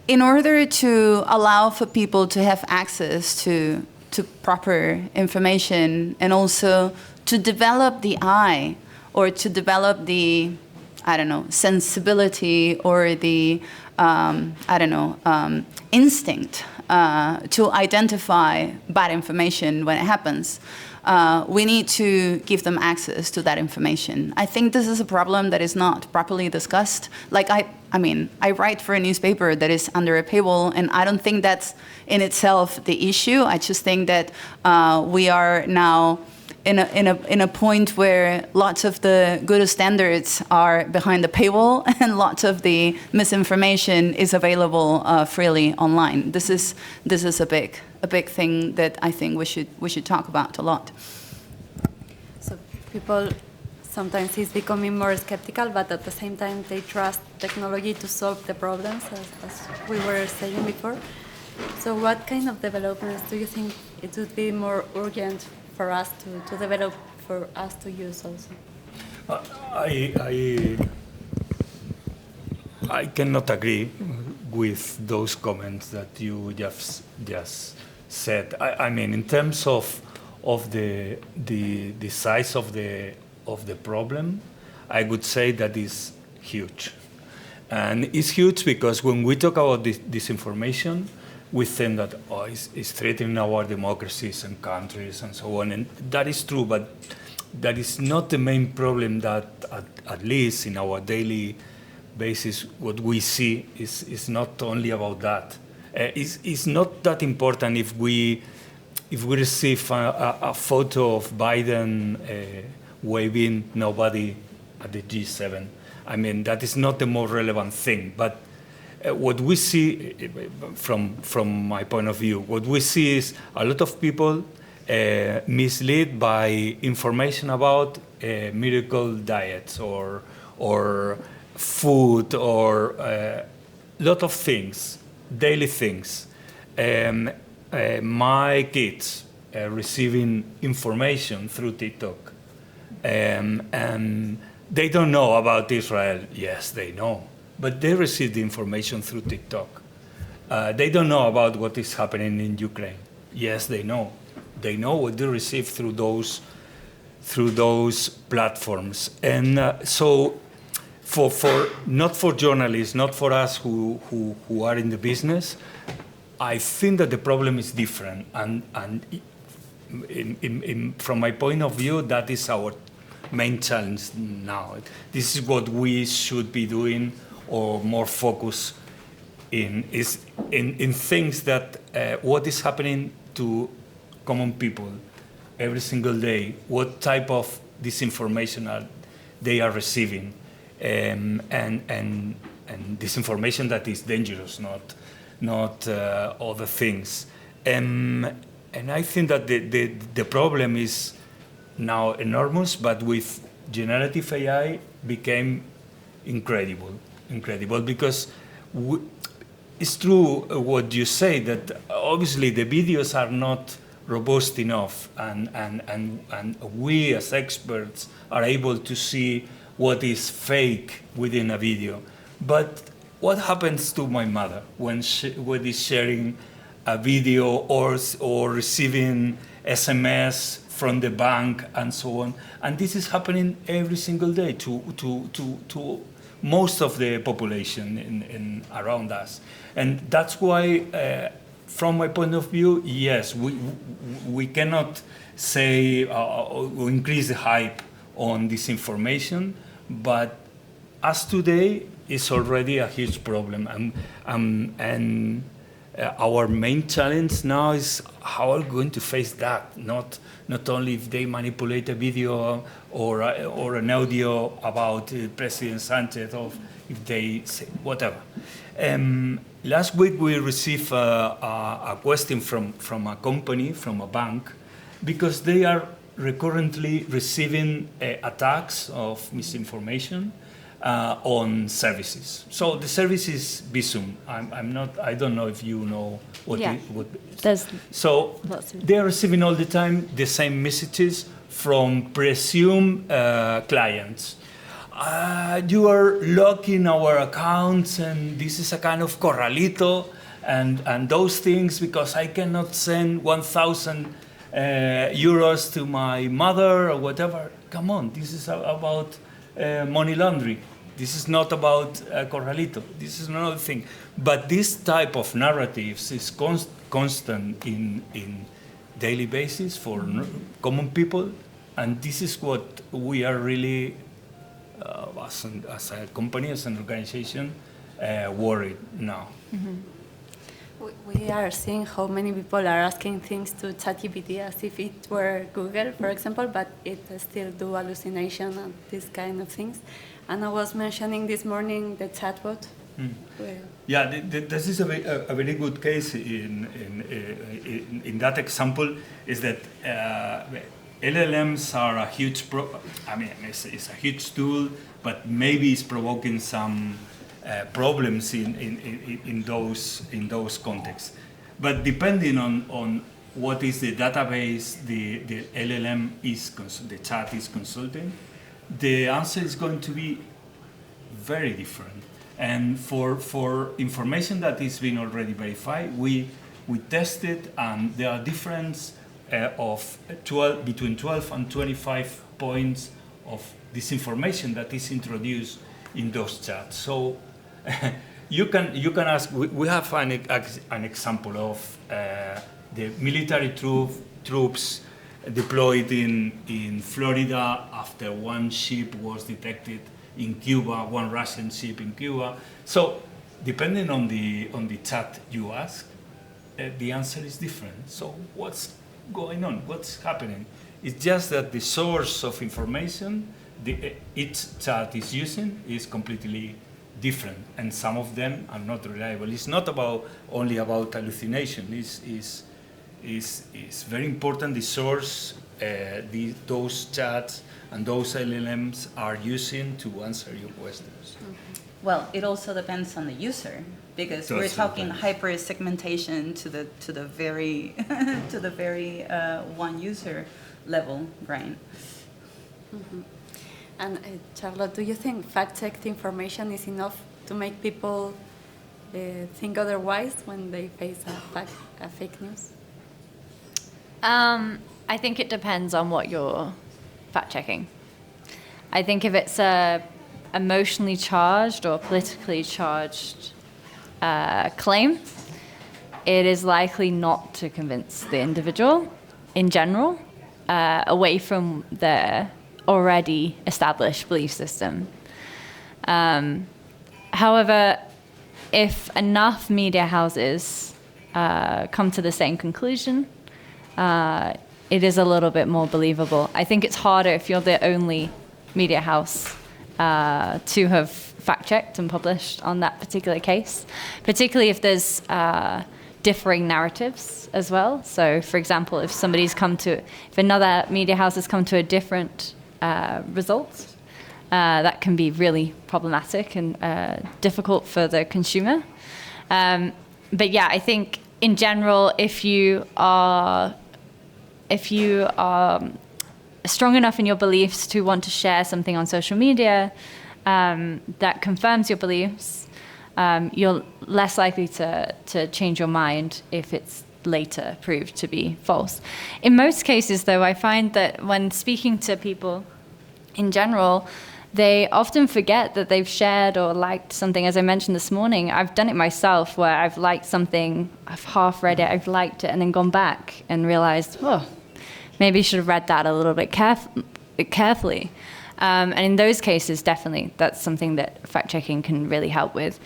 D: in order to allow for people to have access to proper information, and also to develop the eye, or to develop the, sensibility, or the, instinct to identify bad information when it happens, we need to give them access to that information. I think this is a problem that is not properly discussed. Like I mean, I write for a newspaper that is under a paywall, and I don't think that's in itself the issue. I just think that we are now in a point where lots of the good standards are behind the paywall, and lots of the misinformation is available freely online. This is a big thing that I think we should talk about a lot.
A: So people sometimes is becoming more skeptical, but at the same time they trust technology to solve the problems, as we were saying before. So what kind of developments do you think it would be more urgent for us to develop, for us to use also?
E: I cannot agree with those comments that you just said. I mean, in terms of the size of the problem, I would say that is huge. And it's huge because when we talk about disinformation, we think that it's threatening our democracies and countries and so on, and that is true, but that is not the main problem. That at least in our daily basis, what we see is not only about that. It's not that important if we receive a photo of Biden waving nobody at the G7. I mean, that is not the more relevant thing, but what we see, from my point of view, what we see is a lot of people misled by information about miracle diets or food or a lot of things, daily things. My kids receiving information through TikTok, and they don't know about Israel. Yes, they know. But they receive the information through TikTok. They don't know about what is happening in Ukraine. Yes, they know. They know what they receive through those platforms. And so, for not for journalists, not for us who are in the business, I think that the problem is different. And from my point of view, that is our main challenge now. This is what we should be doing, or more focus in things that what is happening to common people every single day, what type of disinformation they are receiving, and disinformation that is dangerous, not other things. And I think that the problem is now enormous, but with generative AI became incredible, because it's true what you say, that obviously the videos are not robust enough, and we as experts are able to see what is fake within a video. But what happens to my mother when is sharing a video or receiving SMS from the bank and so on? And this is happening every single day to most of the population in around us. And that's why, from my point of view, yes, we cannot say or increase the hype on this information, but as today, it's already a huge problem. And our main challenge now is how are we going to face that? Not only if they manipulate a video or an audio about President Sanchez, or if they say whatever. Last week we received a question from a company, from a bank, because they are recurrently receiving attacks of misinformation on services. So the service is Visum. I don't know if you know what.
B: Yeah.
E: There's so they are receiving all the time the same messages from presumed clients. You are locking our accounts, and this is a kind of corralito, and those things, because I cannot send 1,000 euros to my mother or whatever. Come on, this is about money laundering. This is not about corralito. This is another thing. But this type of narratives is constant daily basis for common people, and this is what we are really, as a company, as an organization, worried now.
A: We are seeing how many people are asking things to ChatGPT as if it were Google, for example, but it still do hallucination and these kind of things. And I was mentioning this morning the chatbot.
E: Yeah, this is a very good case in that example, is that LLMs are a huge it's a huge tool, but maybe it's provoking some problems in those contexts. But depending on what is the database the LLM the chat is consulting, the answer is going to be very different. And for information that is being already verified, we tested, and there are difference of between 12 and 25 points of disinformation that is introduced in those chats. So you can ask. We have an example of the military troops deployed in Florida after one ship was detected in Cuba, one Russian ship in Cuba. So depending on the chat you ask, the answer is different. So what's going on? What's happening? It's just that the source of information each chat is using is completely different, and some of them are not reliable. It's not only about hallucination. It's very important the source those chats and those LLMs are using to answer your questions.
D: Well, it also depends on the user, because we're talking hyper segmentation to the very to the very one user level, right?
A: And Charlotte, do you think fact-checked information is enough to make people think otherwise when they face a fake news?
B: I think it depends on what you're fact-checking. I think if it's a emotionally charged or politically charged claim, it is likely not to convince the individual in general away from their already established belief system. However, if enough media houses come to the same conclusion, it is a little bit more believable. I think it's harder if you're the only media house to have fact-checked and published on that particular case, particularly if there's differing narratives as well. So, for example, if another media house has come to a different result, that can be really problematic and difficult for the consumer. But yeah, I think in general, if you are strong enough in your beliefs to want to share something on social media that confirms your beliefs, you're less likely to change your mind if it's later proved to be false. In most cases, though, I find that when speaking to people in general, they often forget that they've shared or liked something. As I mentioned this morning, I've done it myself where I've liked something, I've half read it, I've liked it, and then gone back and realized, maybe I should have read that a little bit carefully. And in those cases, definitely, that's something that fact-checking can really help with.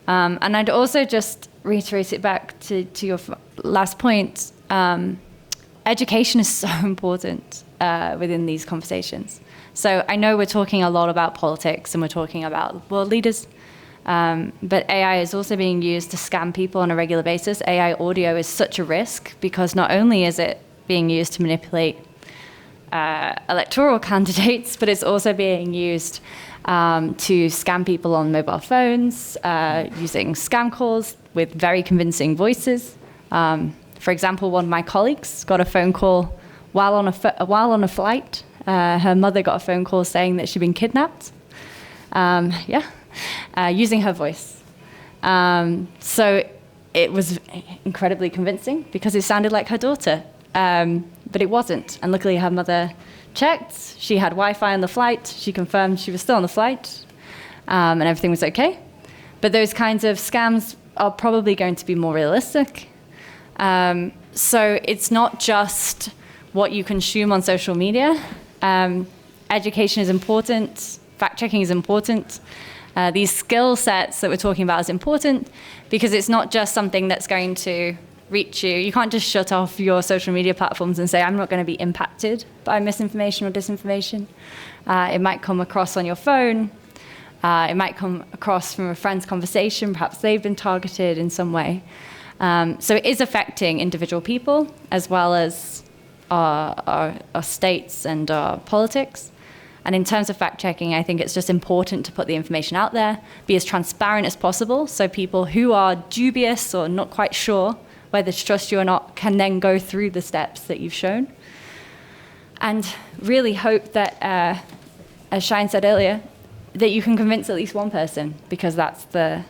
B: And I'd also just reiterate it back to your last point. Education is so important within these conversations. So I know we're talking a lot about politics and we're talking about world leaders, but AI is also being used to scam people on a regular basis. AI audio is such a risk because not only is it being used to manipulate electoral candidates, but it's also being used to scam people on mobile phones, using scam calls with very convincing voices. For example, one of my colleagues got a phone call while on a flight. Her mother got a phone call saying that she'd been kidnapped. Using her voice. So it was incredibly convincing because it sounded like her daughter. But it wasn't. And luckily her mother checked. She had Wi-Fi on the flight. She confirmed she was still on the flight. And everything was okay. But those kinds of scams are probably going to be more realistic. So it's not just what you consume on social media. Education is important, fact-checking is important. These skill sets that we're talking about is important because it's not just something that's going to reach you. You can't just shut off your social media platforms and say, I'm not going to be impacted by misinformation or disinformation. It might come across on your phone. It might come across from a friend's conversation. Perhaps they've been targeted in some way. So it is affecting individual people as well as our states and our politics. And in terms of fact-checking, I think it's just important to put the information out there, be as transparent as possible, so people who are dubious or not quite sure whether to trust you or not can then go through the steps that you've shown. And really hope that, as Shine said earlier, that you can convince at least one person, because that's the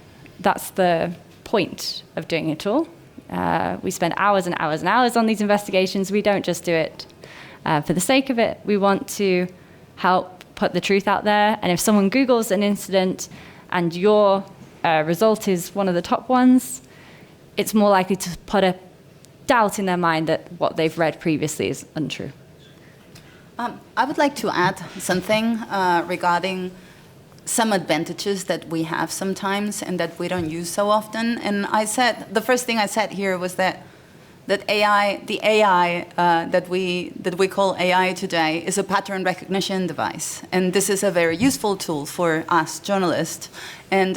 B: point of doing it all. We spend hours and hours and hours on these investigations. We don't just do it for the sake of it. We want to help put the truth out there. And if someone Googles an incident and your result is one of the top ones, it's more likely to put a doubt in their mind that what they've read previously is untrue.
D: I would like to add something regarding some advantages that we have sometimes and that we don't use so often. And the first thing I said here was that the AI that we call AI today is a pattern recognition device, and this is a very useful tool for us journalists. And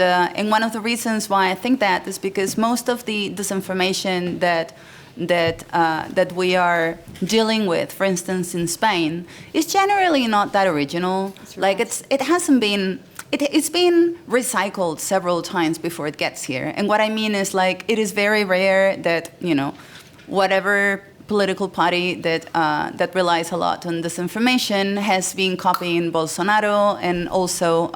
D: one of the reasons why I think that is because most of the disinformation that we are dealing with, for instance, in Spain, is generally not that original. Like it's been recycled several times before it gets here. And what I mean is, like, it is very rare that, whatever political party that relies a lot on disinformation has been copying Bolsonaro and also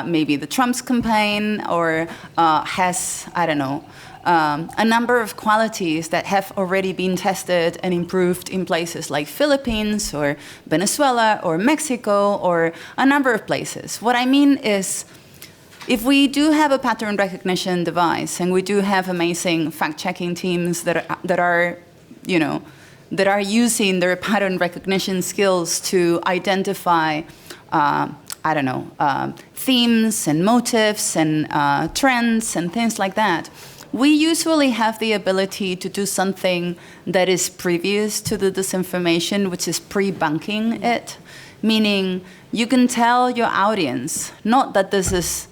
D: maybe the Trump's campaign, or has, I don't know, a number of qualities that have already been tested and improved in places like Philippines or Venezuela or Mexico or a number of places. What I mean is, if we do have a pattern recognition device and we do have amazing fact-checking teams that are using their pattern recognition skills to identify themes and motives and trends and things like that, we usually have the ability to do something that is previous to the disinformation, which is pre-bunking it, meaning you can tell your audience not that this is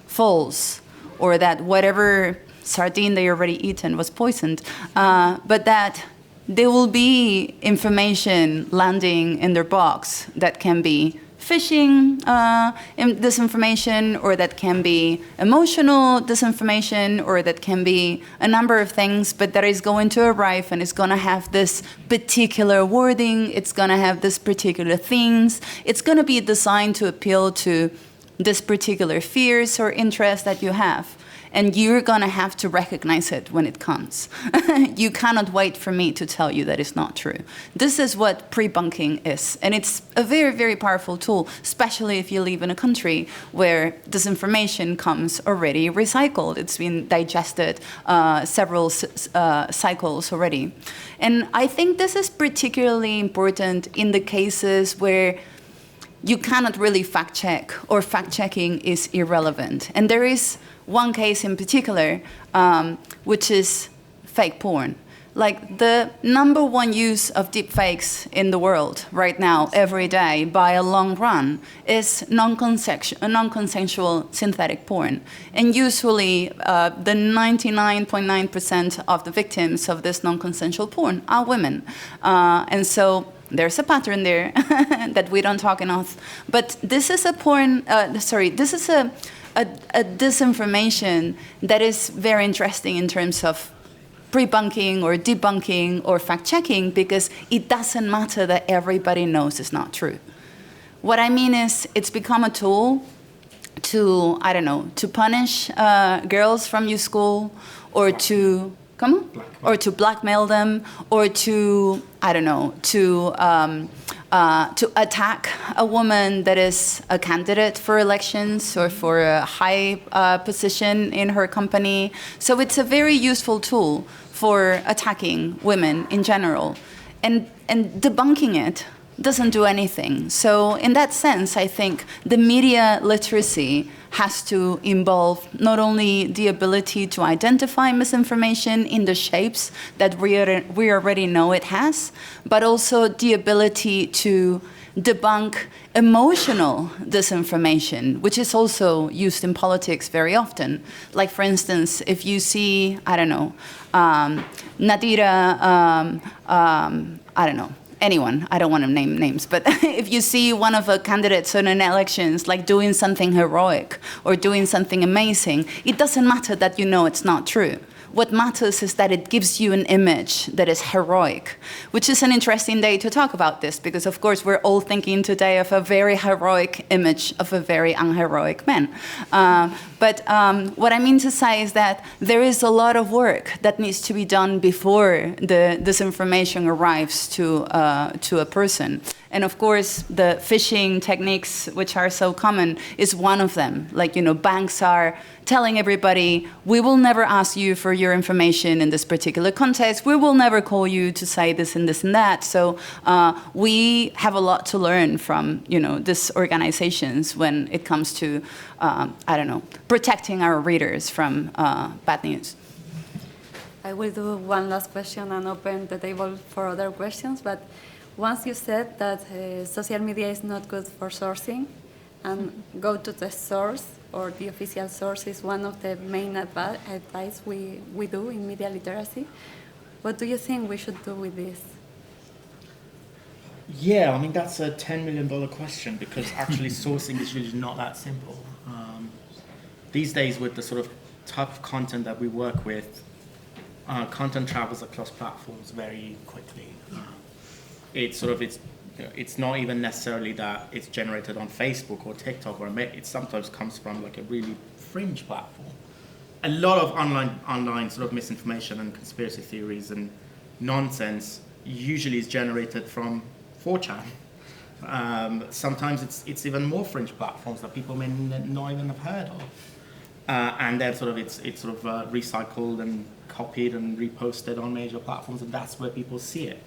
D: false or that whatever sardine they already eaten was poisoned, but that there will be information landing in their box that can be phishing disinformation, or that can be emotional disinformation, or that can be a number of things, but that is going to arrive and it's going to have this particular wording, it's going to have this particular themes, it's going to be designed to appeal to this particular fears or interest that you have. And you're going to have to recognize it when it comes. You cannot wait for me to tell you that it's not true. This is what pre-bunking is. And it's a very, very powerful tool, especially if you live in a country where disinformation comes already recycled. It's been digested several cycles already. And I think this is particularly important in the cases where you cannot really fact-check, or fact-checking is irrelevant. And there is one case in particular, which is fake porn. Like, the #1 use of deepfakes in the world right now, every day, by a long run, is non-consensual synthetic porn. And usually, the 99.9% of the victims of this non-consensual porn are women. And so there's a pattern there that we don't talk enough. But this is a disinformation that is very interesting in terms of pre-bunking or debunking or fact-checking, because it doesn't matter that everybody knows it's not true. What I mean is, it's become a tool to, to punish girls from your school, or to blackmail them, or to to attack a woman that is a candidate for elections or for a high position in her company. So it's a very useful tool for attacking women in general. And debunking it doesn't do anything. So in that sense, I think the media literacy has to involve not only the ability to identify misinformation in the shapes that we already know it has, but also the ability to debunk emotional disinformation, which is also used in politics very often. Like, for instance, if you see, I don't know, Nadira, I don't know, anyone, I don't want to name names, but if you see one of the candidates in an elections like doing something heroic or doing something amazing, it doesn't matter that you know it's not true. What matters is that it gives you an image that is heroic, which is an interesting day to talk about this, because of course we're all thinking today of a very heroic image of a very unheroic man. But what I mean to say is that there is a lot of work that needs to be done before the disinformation arrives to a person. And of course, the phishing techniques, which are so common, is one of them. Like, you know, banks are telling everybody, we will never ask you for your information in this particular context. We will never call you to say this and this and that. So we have a lot to learn from, you know, these organizations when it comes to, I don't know, protecting our readers from bad news.
A: I will do one last question and open the table for other questions. But once you said that social media is not good for sourcing, and go to the source or the official source is one of the main advice we do in media literacy. What do you think we should do with this?
C: Yeah, I mean, that's a $10 million question, because actually sourcing is really not that simple. These days, with the sort of type of content that we work with, content travels across platforms very quickly. It's not even necessarily that it's generated on Facebook or TikTok, or it sometimes comes from like a really fringe platform. A lot of online sort of misinformation and conspiracy theories and nonsense usually is generated from 4chan. Sometimes it's even more fringe platforms that people may not even have heard of. And then it's recycled and copied and reposted on major platforms, and that's where people see it.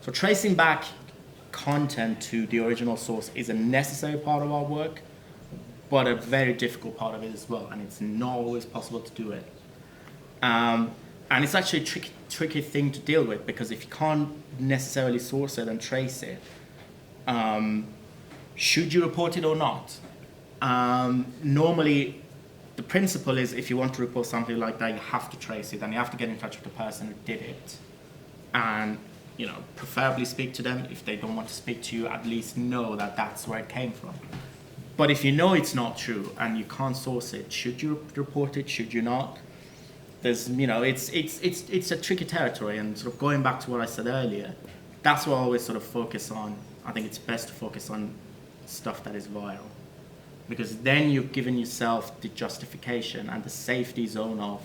C: So tracing back content to the original source is a necessary part of our work, but a very difficult part of it as well, and it's not always possible to do it. And it's actually a tricky thing to deal with, because if you can't necessarily source it and trace it, should you report it or not? Normally, the principle is, if you want to report something like that, you have to trace it, and you have to get in touch with the person who did it, and preferably speak to them. If they don't want to speak to you, at least know that that's where it came from. But if you know it's not true and you can't source it, should you report it? Should you not? There's, it's a tricky territory, and sort of going back to what I said earlier, that's what I always sort of focus on. I think it's best to focus on stuff that is viral, because then you've given yourself the justification and the safety zone of,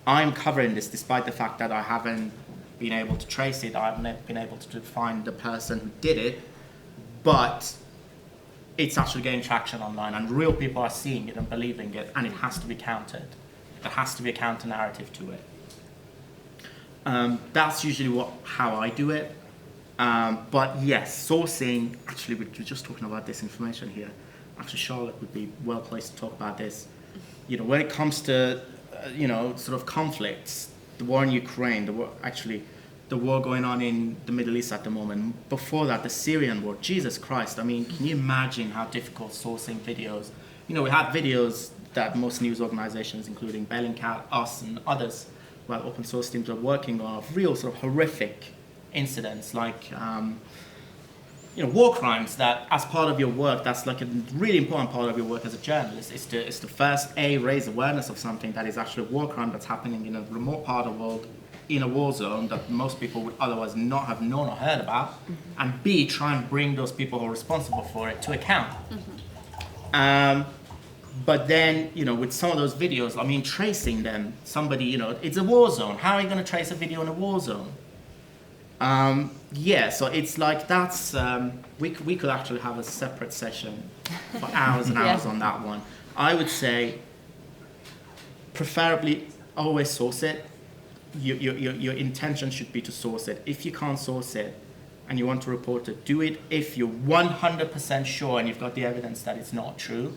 C: I'm covering this despite the fact that I haven't been able to trace it, I haven't been able to find the person who did it, but it's actually getting traction online, and real people are seeing it and believing it, and it has to be countered. There has to be a counter narrative to it. That's usually how I do it. But yes, sourcing, actually we're just talking about disinformation here. Actually, Charlotte would be well placed to talk about this. When it comes to, sort of conflicts, the war in Ukraine, the war going on in the Middle East at the moment. Before that, the Syrian war. Jesus Christ, I mean, can you imagine how difficult sourcing videos? We have videos that most news organizations, including Bellingcat, us, and others, open source teams are working on, of real sort of horrific incidents, like war crimes, that as part of your work, that's like a really important part of your work as a journalist, is to first raise awareness of something that is actually a war crime that's happening in a remote part of the world, in a war zone that most people would otherwise not have known or heard about, and B, try and bring those people who are responsible for it to account. But then, with some of those videos, I mean, tracing them, somebody, it's a war zone. How are you going to trace a video in a war zone? So it's like that's, we could actually have a separate session for hours and hours on that one. I would say, preferably always source it. your intention should be to source it. If you can't source it and you want to report it, do it if you're 100% sure and you've got the evidence that it's not true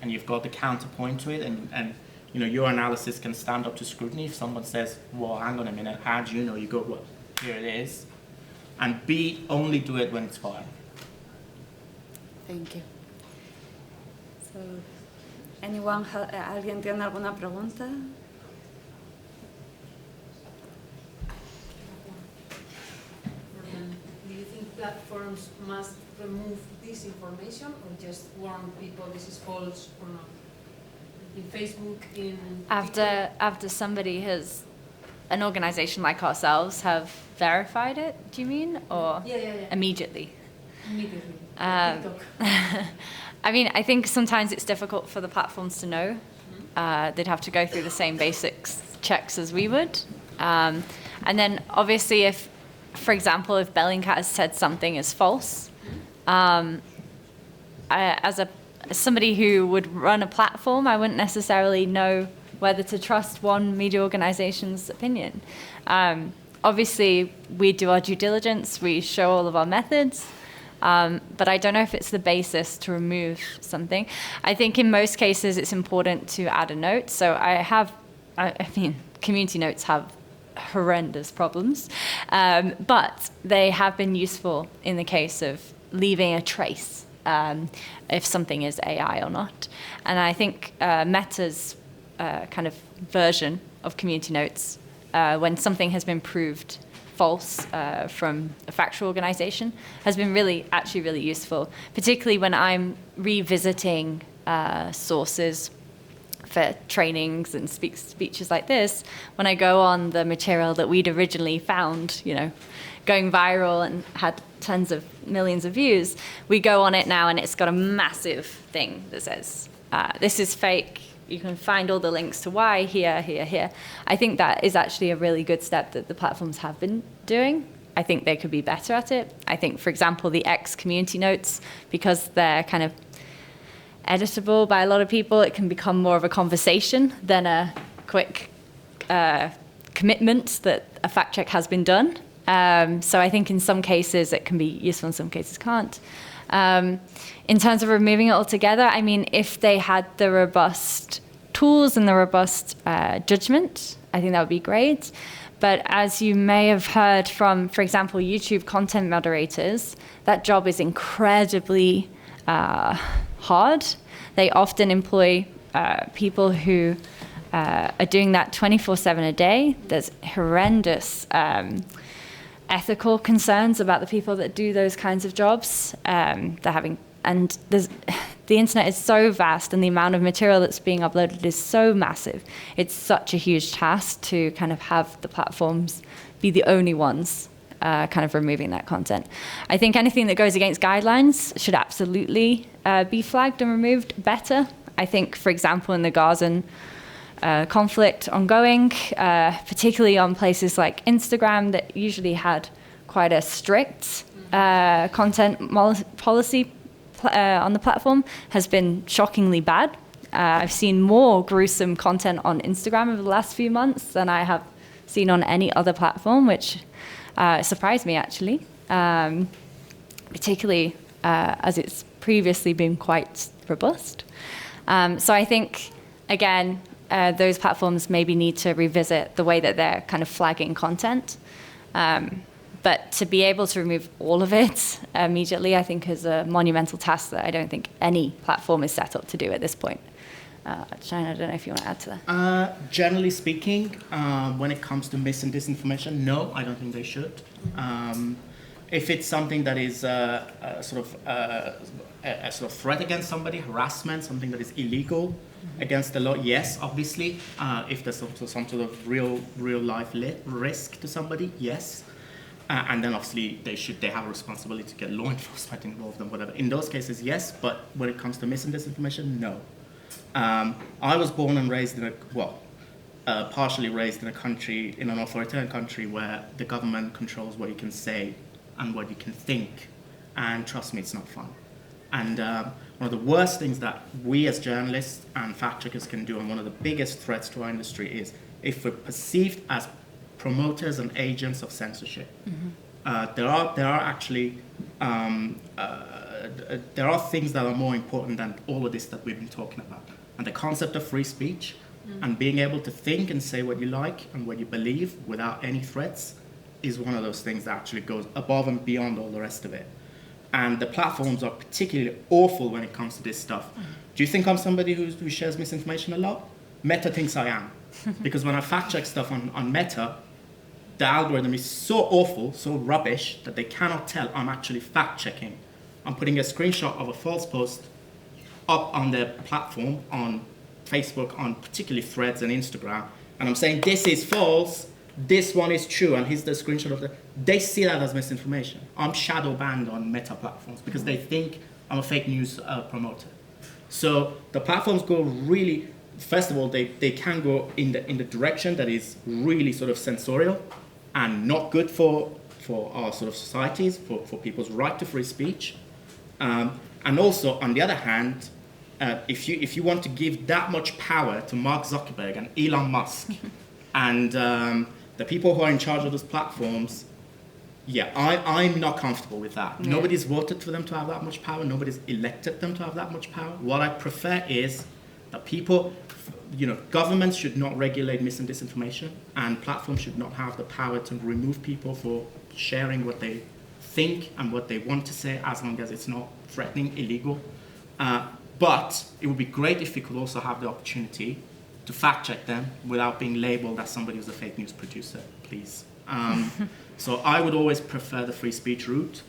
C: and you've got the counterpoint to it, and you know, your analysis can stand up to scrutiny. If someone says, well, hang on a minute, how do you know? You go, well, here it is. And B, only do it when it's fine.
A: Thank you. So, anyone, ¿alguien tiene alguna pregunta?
F: Do you think platforms must remove this information or just warn people this is false or not? In Facebook, in
B: After somebody has, an organization like ourselves have verified it, do you mean? Or
F: Yeah.
B: immediately?
F: Immediately.
B: TikTok. I mean, I think sometimes it's difficult for the platforms to know. They'd have to go through the same basics checks as we would. And then obviously if, for example, if Bellingcat has said something is false, as somebody who would run a platform, I wouldn't necessarily know whether to trust one media organization's opinion. Obviously, we do our due diligence, we show all of our methods, but I don't know if it's the basis to remove something. I think in most cases it's important to add a note. So I mean, community notes have horrendous problems, but they have been useful in the case of leaving a trace, if something is AI or not. And I think Meta's kind of version of community notes, when something has been proved false from a factual organization, has been actually really useful, particularly when I'm revisiting sources for trainings and speeches like this. When I go on the material that we'd originally found, you know, going viral and had tons of millions of views, we go on it now and it's got a massive thing that says, this is fake. You can find all the links to why here, here, here. I think that is actually a really good step that the platforms have been doing. I think they could be better at it. I think, for example, the X community notes, because they're kind of editable by a lot of people, it can become more of a conversation than a quick commitment that a fact check has been done. So I think in some cases it can be useful, in some cases can't. In terms of removing it altogether, I mean, if they had the robust tools and the robust judgment, I think that would be great. But as you may have heard from, for example, YouTube content moderators, that job is incredibly hard. They often employ people who are doing that 24/7 a day. There's horrendous ethical concerns about the people that do those kinds of jobs. The internet is so vast and the amount of material that's being uploaded is so massive. It's such a huge task to kind of have the platforms be the only ones kind of removing that content. I think anything that goes against guidelines should absolutely be flagged and removed better. I think, for example, in the Gazan conflict ongoing, particularly on places like Instagram that usually had quite a strict content policy on the platform, has been shockingly bad. I've seen more gruesome content on Instagram over the last few months than I have seen on any other platform, which surprised me actually, particularly as it's previously been quite robust. So I think, again, those platforms maybe need to revisit the way that they're kind of flagging content. But to be able to remove all of it immediately, I think is a monumental task that I don't think any platform is set up to do at this point. Shane, I don't know if you want to add to that.
C: Generally speaking, when it comes to mis and disinformation, no, I don't think they should. If it's something that is a sort of threat against somebody, harassment, something that is illegal against the law, yes, obviously. If there's some sort of real life risk to somebody, yes. And then obviously they have a responsibility to get law enforcement involved and whatever. In those cases, yes, but when it comes to mis and disinformation, no. I was born and raised in partially raised in a country, in an authoritarian country where the government controls what you can say and what you can think. And trust me, it's not fun. And one of the worst things that we as journalists and fact checkers can do, and one of the biggest threats to our industry, is if we're perceived as promoters and agents of censorship. There are actually there are things that are more important than all of this that we've been talking about. And the concept of free speech and being able to think and say what you like and what you believe without any threats is one of those things that actually goes above and beyond all the rest of it. And the platforms are particularly awful when it comes to this stuff. Do you think I'm somebody who shares misinformation a lot? Meta thinks I am. Because when I fact check stuff on Meta, the algorithm is so awful, so rubbish, that they cannot tell I'm actually fact checking. I'm putting a screenshot of a false post up on their platform, on Facebook, on particularly Threads and Instagram, and I'm saying this is false, this one is true, and here's the screenshot of that. They see that as misinformation. I'm shadow banned on Meta platforms because they think I'm a fake news promoter. So the platforms go really, first of all, they can go in the direction that is really sort of censorial and not good for our sort of societies, for people's right to free speech. And also, on the other hand, if you want to give that much power to Mark Zuckerberg and Elon Musk and the people who are in charge of those platforms, I'm not comfortable with that. Yeah. Nobody's voted for them to have that much power. Nobody's elected them to have that much power. What I prefer is that people, governments should not regulate mis and disinformation, and platforms should not have the power to remove people for sharing what they think and what they want to say, as long as it's not threatening, illegal. But it would be great if we could also have the opportunity to fact check them without being labeled as somebody who's a fake news producer, please. So I would always prefer the free speech route.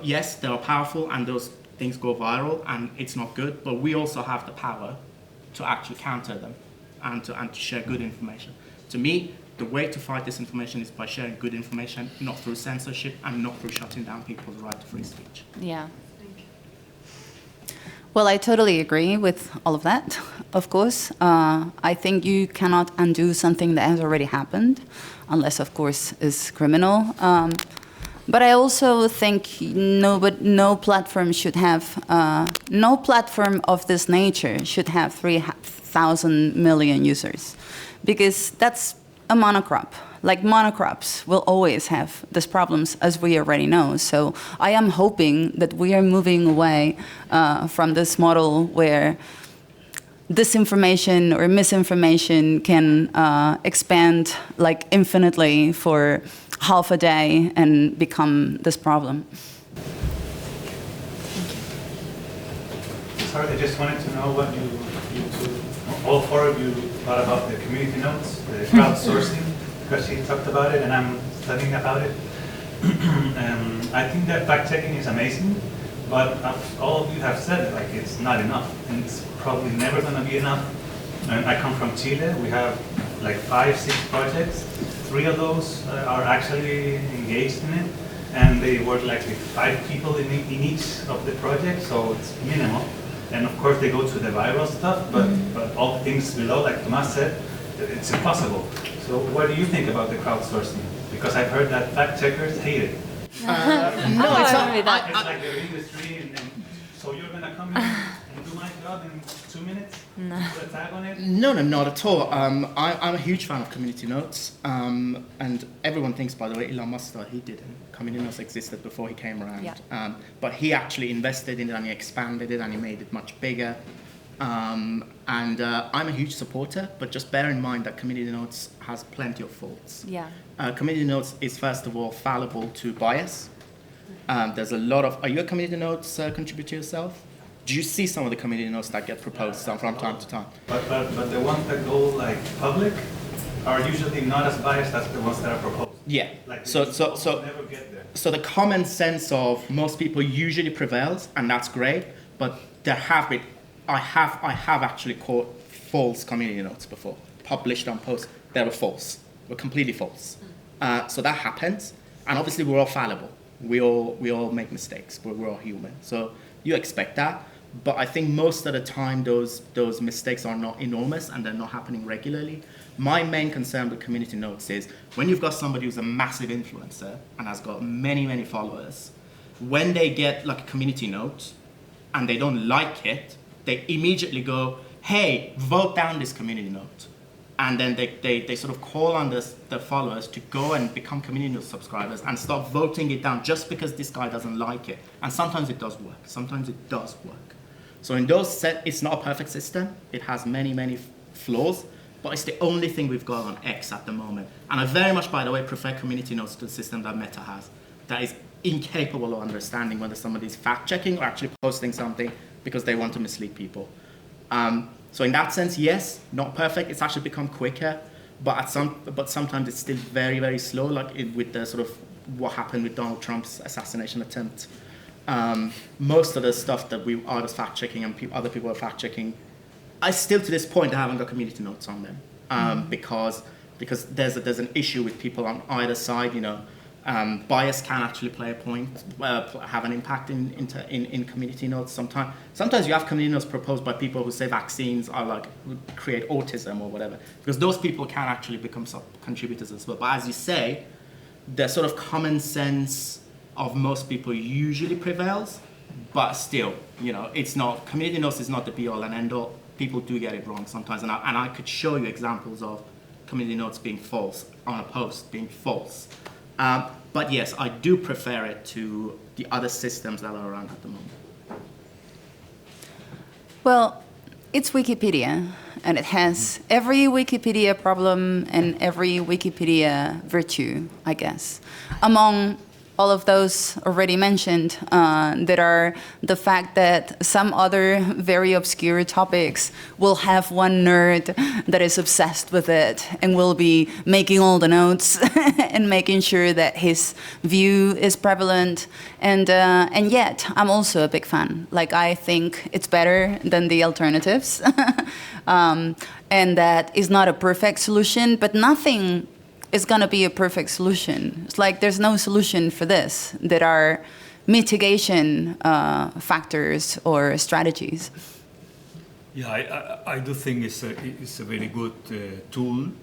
C: Yes, they are powerful and those things go viral and it's not good, but we also have the power to actually counter them and to share good information. To me, the way to fight disinformation is by sharing good information, not through censorship and not through shutting down people's right to free speech.
D: Yeah. Well, I totally agree with all of that, of course. I think you cannot undo something that has already happened, unless, of course, it's criminal. But I also think no platform should have, no platform of this nature should have 3,000 million users, because that's a monocrop. Like monocrops will always have these problems, as we already know. So I am hoping that we are moving away from this model where disinformation or misinformation can expand like infinitely for half a day and become this problem.
G: Sorry, I just wanted to know what you two, all four of you, thought about the community notes, the crowdsourcing, because she talked about it and I'm studying about it. I think that fact-checking is amazing, but as all of you have said, like, it's not enough, and it's probably never going to be enough. And I come from Chile. We have like 5-6 projects. 3 of those are actually engaged in it, and they work like with 5 people in each of the projects, so it's minimal. And of course they go to the viral stuff, but all the things below, like Tomas said, it's impossible. So what do you think about the crowdsourcing? Because I've heard that fact checkers hate it.
C: No, it's not.
G: It's like their industry, and so you're gonna come in and do my job in 2 minutes? No. Put a tag on it?
C: No, not at all. I'm a huge fan of community notes, and everyone thinks, by the way, Elon Musk, he didn't. Community notes existed before he came around, yeah. But he actually invested in it and he expanded it and he made it much bigger. I'm a huge supporter, but just bear in mind that community notes has plenty of faults.
D: Yeah.
C: Community notes is first of all fallible to bias. There's a lot of. Are you a community notes contributor yourself? Do you see some of the community notes that get proposed from time to time?
G: But the ones that go like public are usually not as biased as the ones that are proposed.
C: Yeah.
G: Like
C: so
G: never get there.
C: So the common sense of most people usually prevails, and that's great. But there have been. I have actually caught false community notes before, published on posts. They were false. Were completely false. So that happens, and obviously we're all fallible. We all make mistakes, but we're all human. So you expect that. But I think most of the time those mistakes are not enormous and they're not happening regularly. My main concern with community notes is when you've got somebody who's a massive influencer and has got many followers, when they get like a community note and they don't like it, they immediately go, hey, vote down this community note. and then they sort of call on the followers to go and become community news subscribers and start voting it down just because this guy doesn't like it. And sometimes it does work. Sometimes it does work. So in those it's not a perfect system. It has many, many flaws, but it's the only thing we've got on X at the moment. And I very much, by the way, prefer community notes to the system that Meta has, that is incapable of understanding whether somebody's fact-checking or actually posting something because they want to mislead people. So in that sense, yes, not perfect. It's actually become quicker, but sometimes it's still very, very slow, like with the sort of what happened with Donald Trump's assassination attempt. Most of the stuff that we are just fact-checking and other people are fact-checking, I still to this point I haven't got community notes on them because there's an issue with people on either side. You know, bias can actually play a point, have an impact in community notes. Sometimes you have community notes proposed by people who say vaccines are like create autism or whatever, because those people can actually become contributors as well. But as you say, the sort of common sense of most people usually prevails, but still, you know, it's not, community notes is not the be all and end all. People do get it wrong sometimes, and I could show you examples of community notes being false on a post being false. But yes, I do prefer it to the other systems that are around at the moment.
D: Well, it's Wikipedia, and it has every Wikipedia problem and every Wikipedia virtue, I guess. Among all of those already mentioned, that are the fact that some other very obscure topics will have one nerd that is obsessed with it and will be making all the notes and making sure that his view is prevalent. And yet, I'm also a big fan. Like, I think it's better than the alternatives. And that is not a perfect solution, but nothing is going to be a perfect solution. It's like there's no solution for this. There are mitigation factors or strategies.
E: Yeah, I do think it's a very good tool.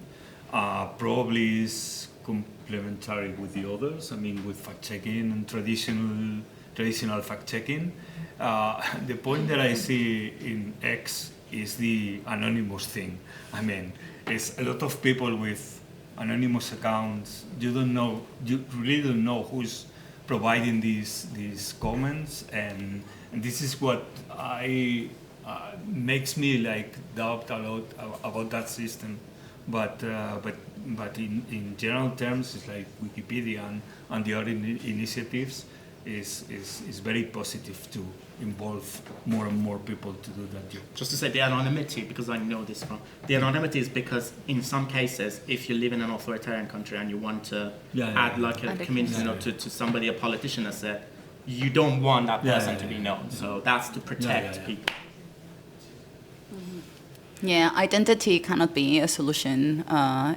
E: Probably is complementary with the others. I mean, with fact-checking and traditional fact-checking. The point that I see in X is the anonymous thing. I mean, it's a lot of people with anonymous accounts. You really don't know who's providing these comments, and this is what makes me like doubt a lot about that system. But in general terms, it's like Wikipedia and the other initiatives is very positive to involve more and more people to do that job.
C: Just to say the anonymity, because I know this from, the anonymity is because in some cases, if you live in an authoritarian country and you want to add like a community note to somebody a politician has said, you don't want that person to be known. So that's to protect people.
D: Yeah, identity cannot be a solution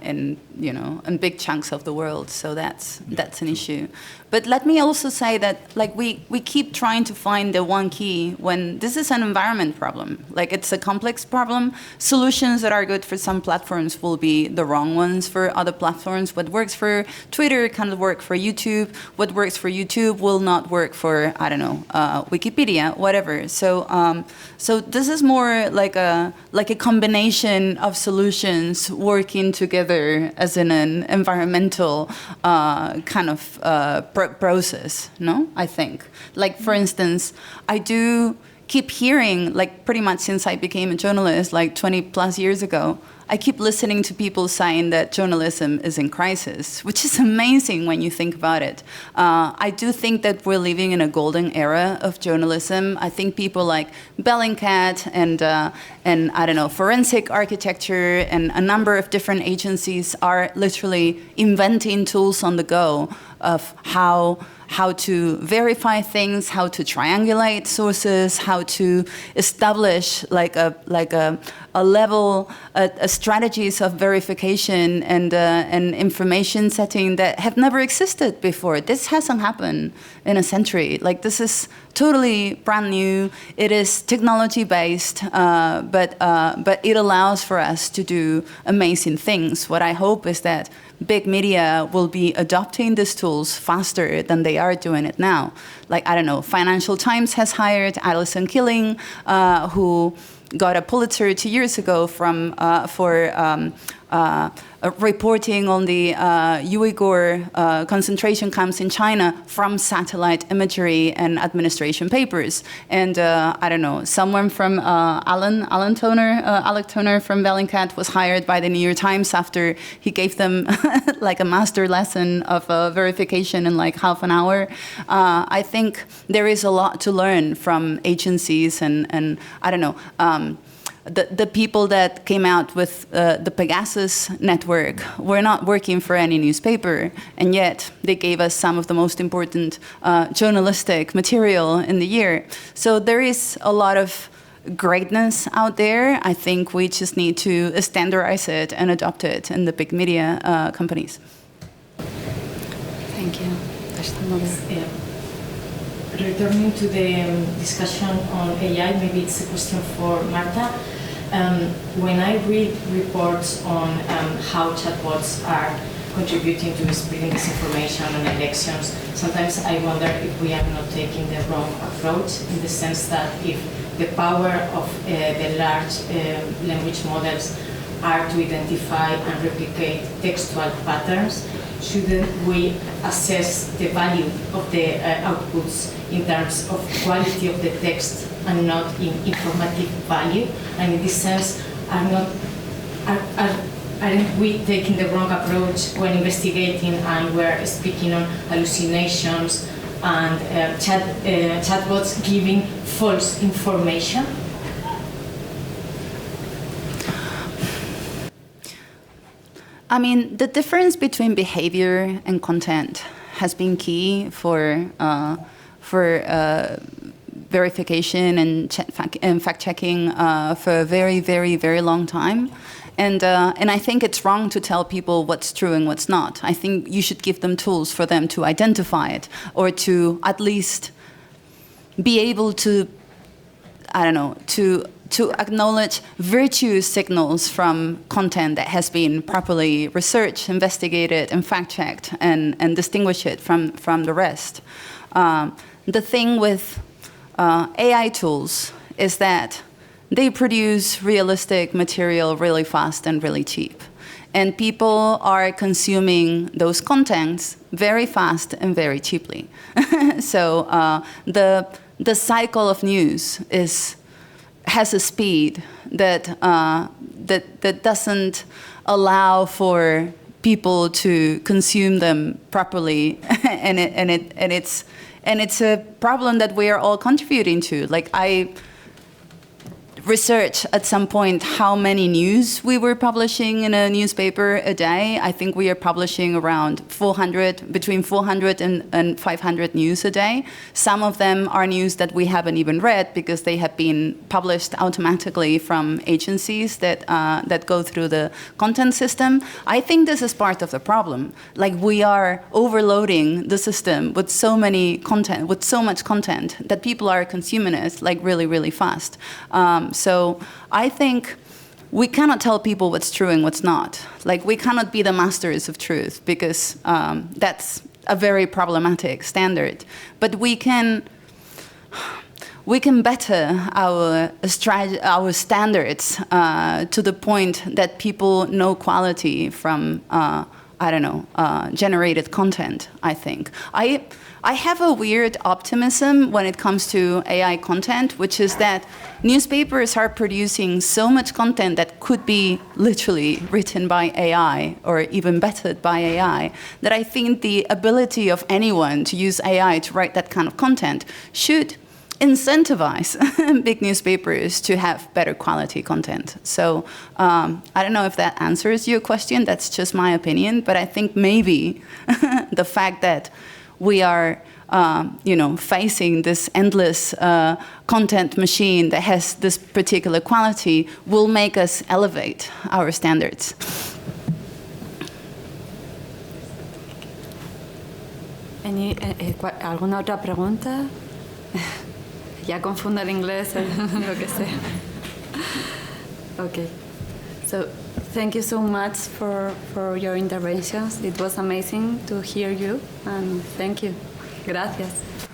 D: in big chunks of the world, so that's an issue. But let me also say that like we keep trying to find the one key when this is an environment problem. Like, it's a complex problem. Solutions that are good for some platforms will be the wrong ones for other platforms. What works for Twitter cannot work for YouTube. What works for YouTube will not work for, I don't know, Wikipedia, whatever. So this is more like a combination of solutions working together as in an environmental kind of process, no? I think. Like, for instance, I do keep hearing, like, pretty much since I became a journalist, like 20 plus years ago, I keep listening to people saying that journalism is in crisis, which is amazing when you think about it. I do think that we're living in a golden era of journalism. I think people like Bellingcat and I don't know, forensic architecture and a number of different agencies are literally inventing tools on the go of how to verify things, how to triangulate sources, how to establish like a level, strategies of verification and information setting that have never existed before. This hasn't happened in a century. Like, this is totally brand new. It is technology based, but it allows for us to do amazing things. What I hope is that big media will be adopting these tools faster than they are doing it now. Like, I don't know, Financial Times has hired Alison Killing, who got a Pulitzer 2 years ago for reporting on the Uyghur concentration camps in China from satellite imagery and administration papers. And I don't know, someone from Alec Toner from Bellingcat was hired by the New York Times after he gave them like a master lesson of verification in like half an hour. I think there is a lot to learn from agencies and I don't know, the people that came out with the Pegasus network were not working for any newspaper, and yet they gave us some of the most important journalistic material in the year. So there is a lot of greatness out there. I think we just need to standardize it and adopt it in the big media companies.
A: Thank you. There's another.
H: Returning to the discussion on AI, maybe it's a question for Marta. When I read reports on how chatbots are contributing to spreading disinformation on elections, sometimes I wonder if we are not taking the wrong approach, in the sense that if the power of the large language models are to identify and replicate textual patterns, shouldn't we assess the value of the outputs in terms of quality of the text and not in informative value? And in this sense, aren't we taking the wrong approach when investigating and we're speaking on hallucinations and chatbots giving false information?
D: I mean, the difference between behavior and content has been key for verification and fact-checking for a very, very, very long time. And I think it's wrong to tell people what's true and what's not. I think you should give them tools for them to identify it, or to at least be able to, I don't know, to acknowledge virtue signals from content that has been properly researched, investigated, and fact-checked, and distinguish it from the rest. The thing with AI tools is that they produce realistic material really fast and really cheap. And people are consuming those contents very fast and very cheaply. So the cycle of news has a speed that doesn't allow for people to consume them properly, and it's a problem that we are all contributing to. Like, I research at some point how many news we were publishing in a newspaper a day. I think we are publishing around between 400 and 500 news a day. Some of them are news that we haven't even read because they have been published automatically from agencies that go through the content system. I think this is part of the problem. Like, we are overloading the system with so much content that people are consuming it like really, really fast. So I think we cannot tell people what's true and what's not. Like, we cannot be the masters of truth, because that's a very problematic standard. But we can better our standards to the point that people know quality from generated content, I think. I have a weird optimism when it comes to AI content, which is that newspapers are producing so much content that could be literally written by AI or even bettered by AI, that I think the ability of anyone to use AI to write that kind of content should incentivize big newspapers to have better quality content. So I don't know if that answers your question. That's just my opinion. But I think maybe the fact that we are facing this endless content machine that has this particular quality will make us elevate our standards.
A: ¿Alguna otra pregunta? Ya confundo el inglés, lo que sea. Okay. So thank you so much for your interventions. It was amazing to hear you, and thank you. Gracias.